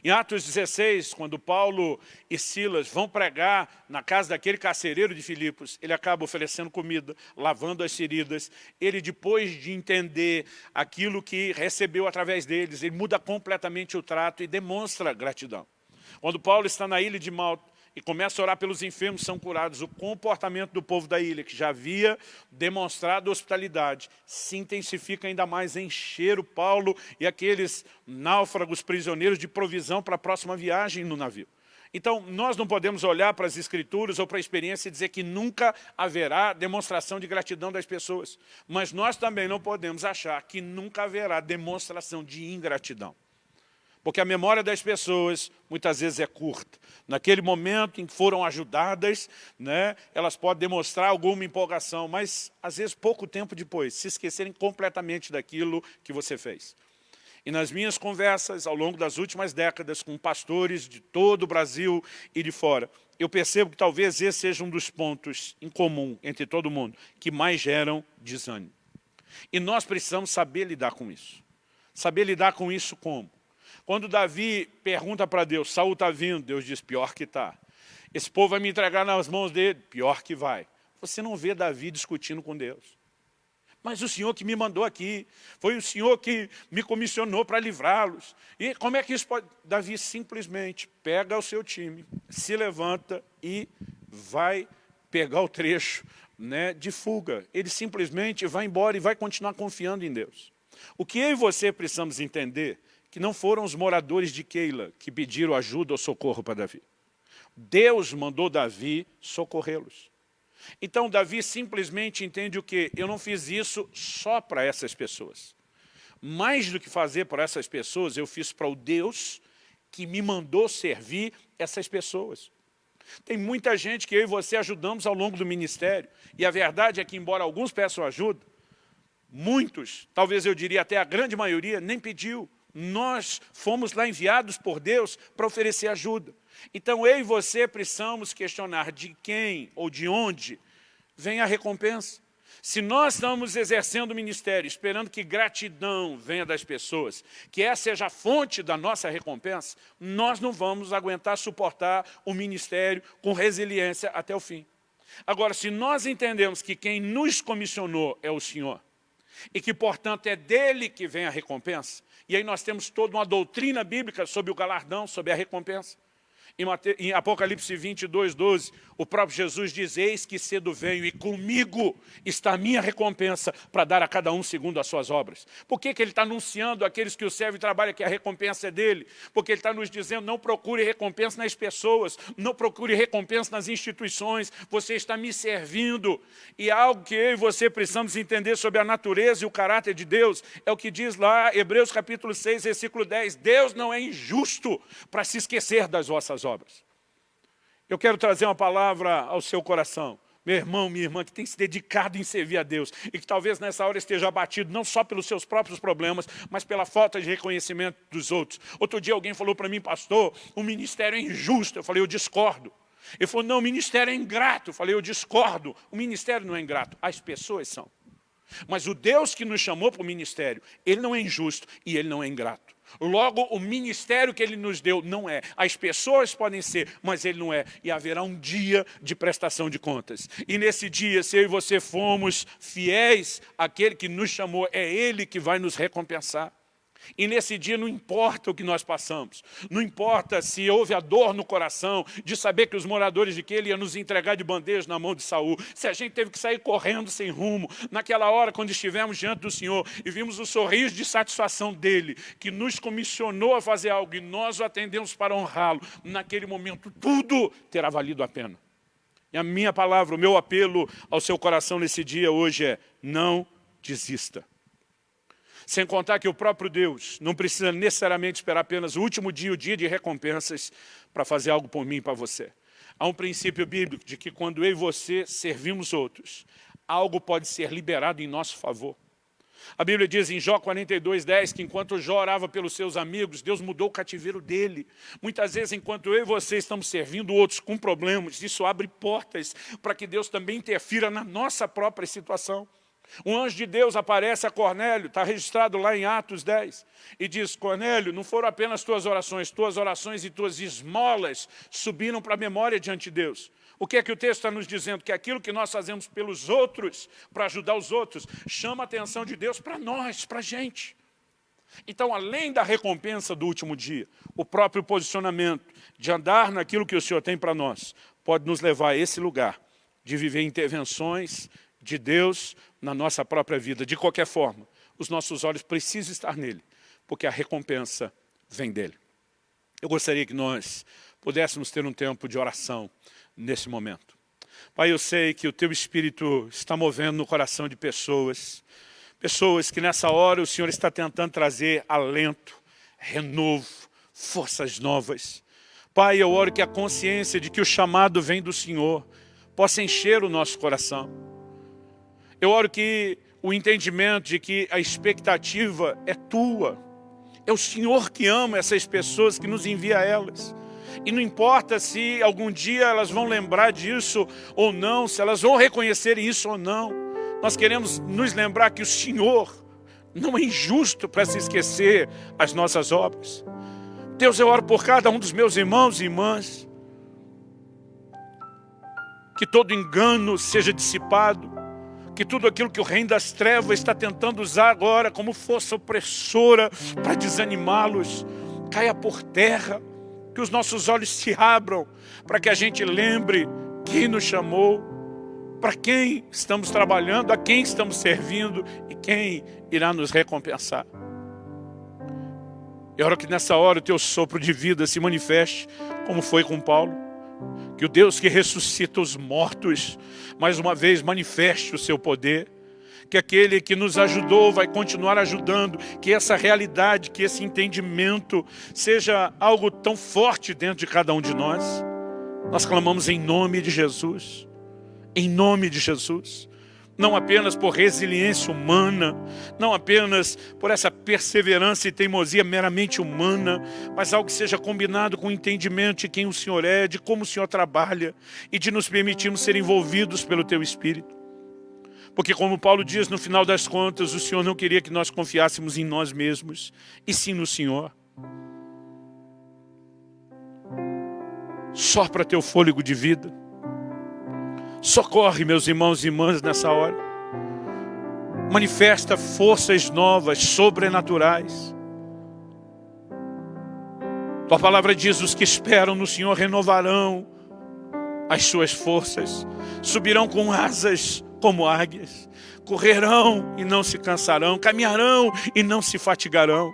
Em Atos 16, quando Paulo e Silas vão pregar na casa daquele carcereiro de Filipos, ele acaba oferecendo comida, lavando as feridas. Ele, depois de entender aquilo que recebeu através deles, ele muda completamente o trato e demonstra gratidão. Quando Paulo está na ilha de Malta e começa a orar pelos enfermos que são curados, o comportamento do povo da ilha, que já havia demonstrado hospitalidade, se intensifica ainda mais, encher o Paulo e aqueles náufragos prisioneiros de provisão para a próxima viagem no navio. Então, nós não podemos olhar para as Escrituras ou para a experiência e dizer que nunca haverá demonstração de gratidão das pessoas. Mas nós também não podemos achar que nunca haverá demonstração de ingratidão. Porque a memória das pessoas, muitas vezes, é curta. Naquele momento em que foram ajudadas, né, elas podem demonstrar alguma empolgação, mas, às vezes, pouco tempo depois, se esquecerem completamente daquilo que você fez. E nas minhas conversas, ao longo das últimas décadas, com pastores de todo o Brasil e de fora, eu percebo que talvez esse seja um dos pontos em comum entre todo mundo, que mais geram desânimo. E nós precisamos saber lidar com isso. Saber lidar com isso como? Quando Davi pergunta para Deus, Saul está vindo, Deus diz, pior que está. Esse povo vai me entregar nas mãos dele, pior que vai. Você não vê Davi discutindo com Deus. Mas o Senhor que me mandou aqui, foi o Senhor que me comissionou para livrá-los. E como é que isso pode? Davi simplesmente pega o seu time, se levanta e vai pegar o trecho, né, de fuga. Ele simplesmente vai embora e vai continuar confiando em Deus. O que eu e você precisamos entender que não foram os moradores de Keila que pediram ajuda ou socorro para Davi. Deus mandou Davi socorrê-los. Então Davi simplesmente entende o quê? Eu não fiz isso só para essas pessoas. Mais do que fazer para essas pessoas, eu fiz para o Deus que me mandou servir essas pessoas. Tem muita gente que eu e você ajudamos ao longo do ministério. E a verdade é que, embora alguns peçam ajuda, muitos, talvez eu diria até a grande maioria, nem pediu. Nós fomos lá enviados por Deus para oferecer ajuda. Então eu e você precisamos questionar de quem ou de onde vem a recompensa. Se nós estamos exercendo o ministério, esperando que gratidão venha das pessoas, que essa seja a fonte da nossa recompensa, nós não vamos aguentar suportar o ministério com resiliência até o fim. Agora, se nós entendemos que quem nos comissionou é o Senhor, e que, portanto, é dele que vem a recompensa, e aí nós temos toda uma doutrina bíblica sobre o galardão, sobre a recompensa. Em Apocalipse 22, 12, o próprio Jesus diz, eis que cedo venho e comigo está a minha recompensa para dar a cada um segundo as suas obras. Por que ele está anunciando àqueles que o servem e trabalham que a recompensa é dele? Porque ele está nos dizendo, não procure recompensa nas pessoas, não procure recompensa nas instituições, você está me servindo. E algo que eu e você precisamos entender sobre a natureza e o caráter de Deus, é o que diz lá, Hebreus capítulo 6, versículo 10, Deus não é injusto para se esquecer das vossas obras. Eu quero trazer uma palavra ao seu coração. Meu irmão, minha irmã, que tem se dedicado em servir a Deus e que talvez nessa hora esteja abatido não só pelos seus próprios problemas, mas pela falta de reconhecimento dos outros. Outro dia alguém falou para mim, pastor, o ministério é injusto. Eu falei, eu discordo. Ele falou, não, o ministério é ingrato. Eu falei, eu discordo. O ministério não é ingrato, as pessoas são. Mas o Deus que nos chamou para o ministério, ele não é injusto e ele não é ingrato. Logo, o ministério que ele nos deu não é. As pessoas podem ser, mas ele não é. E haverá um dia de prestação de contas. E nesse dia, se eu e você formos fiéis àquele que nos chamou, é ele que vai nos recompensar. E nesse dia não importa o que nós passamos, não importa se houve a dor no coração de saber que os moradores de que ele ia nos entregar de bandeja na mão de Saul, se a gente teve que sair correndo sem rumo, naquela hora quando estivemos diante do Senhor e vimos o sorriso de satisfação dele, que nos comissionou a fazer algo e nós o atendemos para honrá-lo, naquele momento tudo terá valido a pena. E a minha palavra, o meu apelo ao seu coração nesse dia hoje é, não desista. Sem contar que o próprio Deus não precisa necessariamente esperar apenas o último dia, o dia de recompensas, para fazer algo por mim e para você. Há um princípio bíblico de que quando eu e você servimos outros, algo pode ser liberado em nosso favor. A Bíblia diz em Jó 42, 10, que enquanto Jó orava pelos seus amigos, Deus mudou o cativeiro dele. Muitas vezes, enquanto eu e você estamos servindo outros com problemas, isso abre portas para que Deus também interfira na nossa própria situação. Um anjo de Deus aparece a Cornélio, está registrado lá em Atos 10, e diz, Cornélio, não foram apenas tuas orações e tuas esmolas subiram para a memória diante de Deus. O que é que o texto está nos dizendo? Que aquilo que nós fazemos pelos outros, para ajudar os outros, chama a atenção de Deus para nós, para a gente. Então, além da recompensa do último dia, o próprio posicionamento de andar naquilo que o Senhor tem para nós, pode nos levar a esse lugar de viver intervenções de Deus na nossa própria vida. De qualquer forma, os nossos olhos precisam estar nele, porque a recompensa vem dele. Eu gostaria que nós pudéssemos ter um tempo de oração nesse momento. Pai, eu sei que o teu Espírito está movendo no coração de pessoas que nessa hora o Senhor está tentando trazer alento, renovo, forças novas. Pai, eu oro que a consciência de que o chamado vem do Senhor possa encher o nosso coração. Eu oro que o entendimento de que a expectativa é tua. É o Senhor que ama essas pessoas, que nos envia elas. E não importa se algum dia elas vão lembrar disso ou não, se elas vão reconhecer isso ou não. Nós queremos nos lembrar que o Senhor não é injusto para se esquecer as nossas obras. Deus, eu oro por cada um dos meus irmãos e irmãs. Que todo engano seja dissipado. Que tudo aquilo que o reino das trevas está tentando usar agora como força opressora para desanimá-los, caia por terra, que os nossos olhos se abram, para que a gente lembre quem nos chamou, para quem estamos trabalhando, a quem estamos servindo e quem irá nos recompensar. Eu oro que nessa hora o teu sopro de vida se manifeste, como foi com Paulo. Que o Deus que ressuscita os mortos, mais uma vez manifeste o seu poder. Que aquele que nos ajudou vai continuar ajudando. Que essa realidade, que esse entendimento seja algo tão forte dentro de cada um de nós. Nós clamamos em nome de Jesus. Em nome de Jesus. Não apenas por resiliência humana, não apenas por essa perseverança e teimosia meramente humana, mas algo que seja combinado com o entendimento de quem o Senhor é, de como o Senhor trabalha e de nos permitirmos ser envolvidos pelo Teu Espírito. Porque como Paulo diz, no final das contas, o Senhor não queria que nós confiássemos em nós mesmos, e sim no Senhor. Sopra Teu fôlego de vida. Socorre, meus irmãos e irmãs, nessa hora. Manifesta forças novas, sobrenaturais. Tua palavra diz, os que esperam no Senhor renovarão as suas forças. Subirão com asas como águias. Correrão e não se cansarão. Caminharão e não se fatigarão.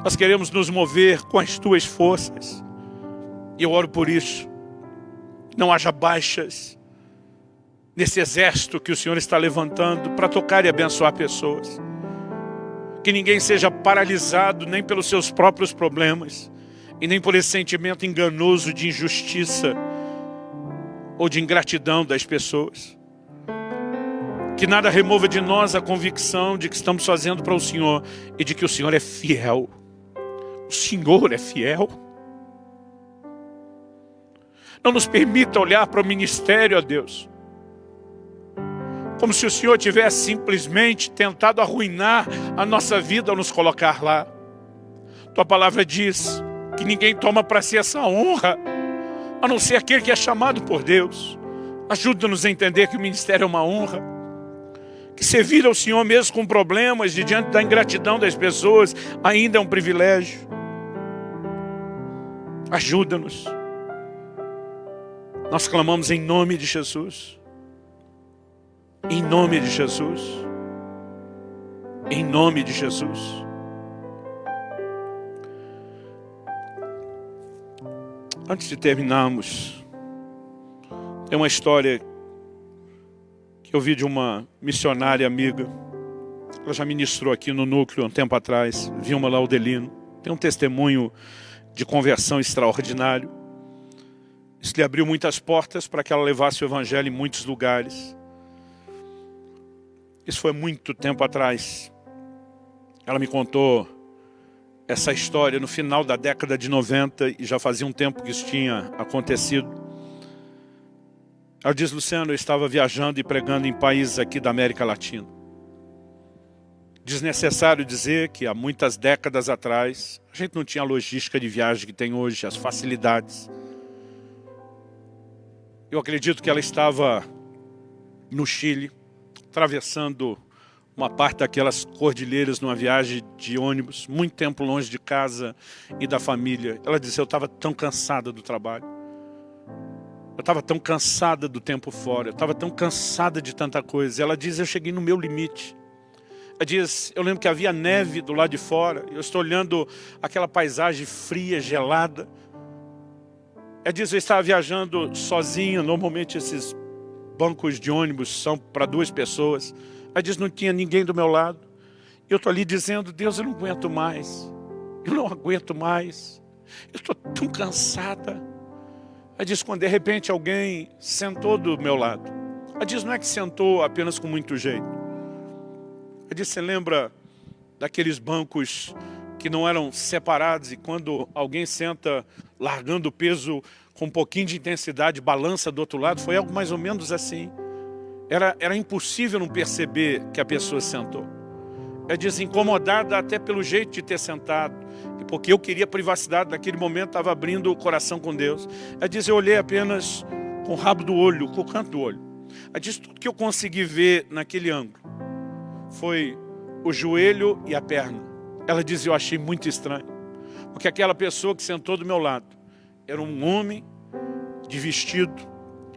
Nós queremos nos mover com as tuas forças. E eu oro por isso. Não haja baixas nesse exército que o Senhor está levantando para tocar e abençoar pessoas. Que ninguém seja paralisado nem pelos seus próprios problemas e nem por esse sentimento enganoso de injustiça ou de ingratidão das pessoas. Que nada remova de nós a convicção de que estamos fazendo para o Senhor e de que o Senhor é fiel. O Senhor é fiel. Não nos permita olhar para o ministério, ó Deus, como se o Senhor tivesse simplesmente tentado arruinar a nossa vida ao nos colocar lá. Tua palavra diz que ninguém toma para si essa honra, a não ser aquele que é chamado por Deus. Ajuda-nos a entender que o ministério é uma honra. Que servir ao Senhor mesmo com problemas e diante da ingratidão das pessoas ainda é um privilégio. Ajuda-nos. Nós clamamos em nome de Jesus. Em nome de Jesus. Em nome de Jesus. Antes de terminarmos, tem uma história que eu vi de uma missionária amiga. Ela já ministrou aqui no núcleo há um tempo atrás, Vilma Laudelino. Tem um testemunho de conversão extraordinário. Isso lhe abriu muitas portas para que ela levasse o evangelho em muitos lugares. Isso foi muito tempo atrás. Ela me contou essa história no final da década de 90 e já fazia um tempo que isso tinha acontecido. Ela diz, Luciano, eu estava viajando e pregando em países aqui da América Latina. Desnecessário dizer que há muitas décadas atrás, a gente não tinha a logística de viagem que tem hoje, as facilidades. Eu acredito que ela estava no Chile, atravessando uma parte daquelas cordilheiras numa viagem de ônibus, muito tempo longe de casa e da família. Ela disse, eu estava tão cansada do trabalho. Eu estava tão cansada do tempo fora. Eu estava tão cansada de tanta coisa. Ela diz, eu cheguei no meu limite. Ela diz, eu lembro que havia neve do lado de fora. Eu estou olhando aquela paisagem fria, gelada. Ela diz, eu estava viajando sozinha. Normalmente esses bancos de ônibus são para 2 pessoas. Ela diz, não tinha ninguém do meu lado. Eu estou ali dizendo, Deus, eu não aguento mais. Eu não aguento mais. Eu estou tão cansada. Ela diz, quando de repente alguém sentou do meu lado. Ela diz, não é que sentou apenas com muito jeito. Ela diz, você lembra daqueles bancos que não eram separados e quando alguém senta largando o peso com um pouquinho de intensidade, balança do outro lado? Foi algo mais ou menos assim. Era impossível não perceber que a pessoa sentou. Ela diz, incomodada até pelo jeito de ter sentado, porque eu queria privacidade, naquele momento estava abrindo o coração com Deus. Ela diz, eu olhei apenas com o rabo do olho, com o canto do olho. Ela diz, tudo que eu consegui ver naquele ângulo foi o joelho e a perna. Ela diz, eu achei muito estranho, porque aquela pessoa que sentou do meu lado era um homem de vestido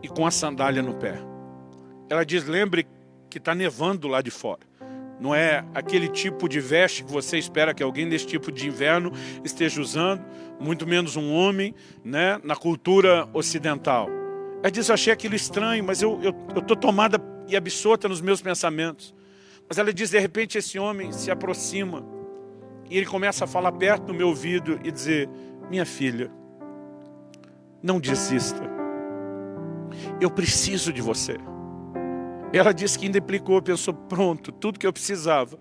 e com a sandália no pé. Ela diz, lembre que está nevando lá de fora. Não é aquele tipo de veste que você espera que alguém desse tipo de inverno esteja usando, muito menos um homem, né, na cultura ocidental. Ela diz, eu achei aquilo estranho, mas eu estou tomada e absorta nos meus pensamentos. Mas ela diz, de repente esse homem se aproxima e ele começa a falar perto do meu ouvido e dizer, minha filha, não desista. Eu preciso de você. Ela disse que ainda implicou, pensou, pronto, tudo que eu precisava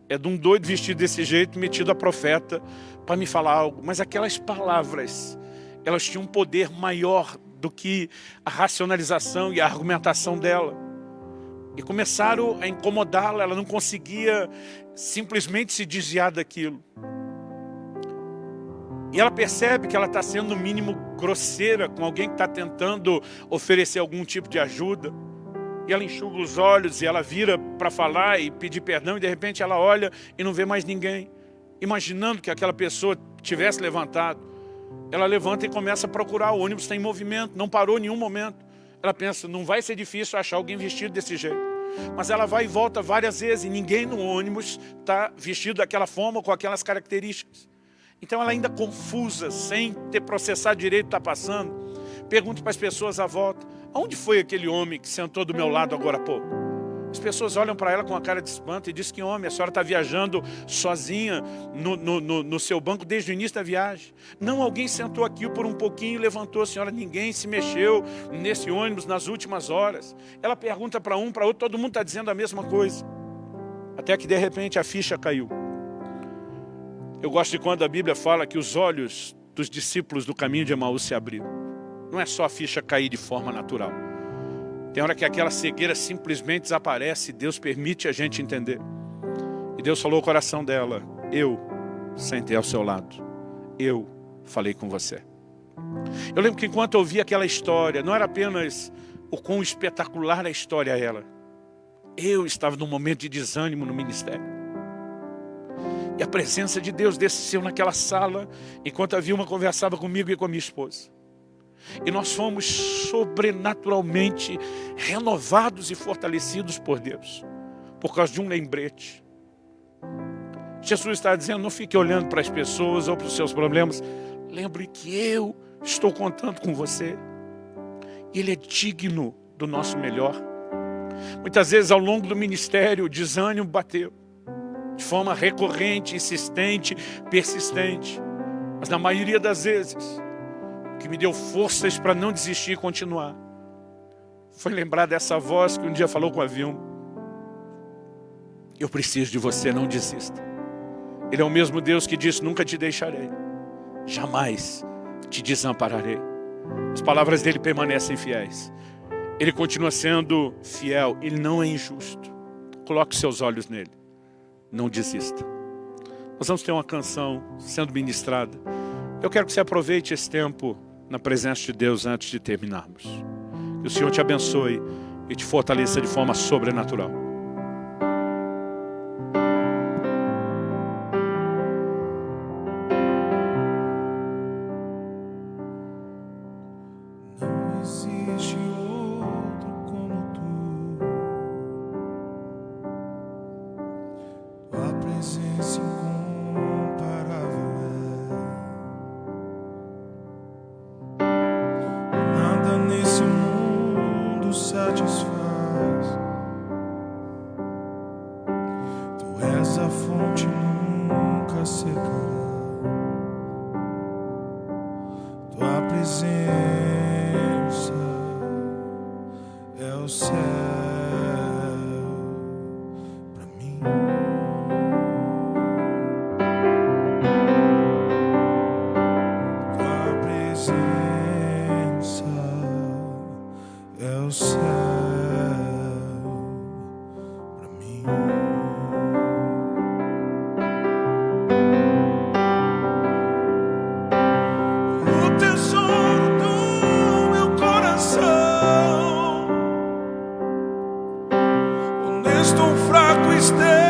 é de um doido vestido desse jeito, metido a profeta, para me falar algo. Mas aquelas palavras, elas tinham um poder maior do que a racionalização e a argumentação dela. E começaram a incomodá-la, ela não conseguia simplesmente se desviar daquilo. E ela percebe que ela está sendo no mínimo grosseira com alguém que está tentando oferecer algum tipo de ajuda. E ela enxuga os olhos e ela vira para falar e pedir perdão, e de repente ela olha e não vê mais ninguém. Imaginando que aquela pessoa tivesse levantado, ela levanta e começa a procurar. O ônibus está em movimento, não parou em nenhum momento. Ela pensa, não vai ser difícil achar alguém vestido desse jeito. Mas ela vai e volta várias vezes e ninguém no ônibus está vestido daquela forma, com aquelas características. Então ela ainda confusa, sem ter processado direito, está passando. Pergunta para as pessoas à volta, onde foi aquele homem que sentou do meu lado agora há pouco? As pessoas olham para ela com a cara de espanto e dizem, que homem, a senhora está viajando sozinha no seu banco desde o início da viagem. Não, alguém sentou aqui por um pouquinho e levantou a senhora. Ninguém se mexeu nesse ônibus nas últimas horas. Ela pergunta para um, para outro, todo mundo está dizendo a mesma coisa. Até que de repente a ficha caiu. Eu gosto de quando a Bíblia fala que os olhos dos discípulos do caminho de Emaús se abriram. Não é só a ficha cair de forma natural. Tem hora que aquela cegueira simplesmente desaparece e Deus permite a gente entender. E Deus falou ao coração dela, eu sentei ao seu lado, eu falei com você. Eu lembro que enquanto eu ouvia aquela história, não era apenas o quão espetacular a história era. Eu estava num momento de desânimo no ministério. E a presença de Deus desceu naquela sala, enquanto a Vilma conversava comigo e com a minha esposa. E nós fomos sobrenaturalmente renovados e fortalecidos por Deus, por causa de um lembrete. Jesus está dizendo, não fique olhando para as pessoas ou para os seus problemas. Lembre que eu estou contando com você. Ele é digno do nosso melhor. Muitas vezes ao longo do ministério o desânimo bateu. De forma recorrente, insistente, persistente. Mas na maioria das vezes, o que me deu forças para não desistir e continuar foi lembrar dessa voz que um dia falou com a Vilma. Eu preciso de você, não desista. Ele é o mesmo Deus que disse, nunca te deixarei. Jamais te desampararei. As palavras dele permanecem fiéis. Ele continua sendo fiel, ele não é injusto. Coloque seus olhos nele. Não desista. Nós vamos ter uma canção sendo ministrada. Eu quero que você aproveite esse tempo na presença de Deus antes de terminarmos. Que o Senhor te abençoe e te fortaleça de forma sobrenatural. Não existe outro como tu. Tua presença incomparável é. Nada nesse mundo satisfaz. Tu és a fonte, nunca secará. Tua presença é o céu pra mim. Tua presença é o céu pra mim. O tesouro do meu coração, onde estou fraco esteja.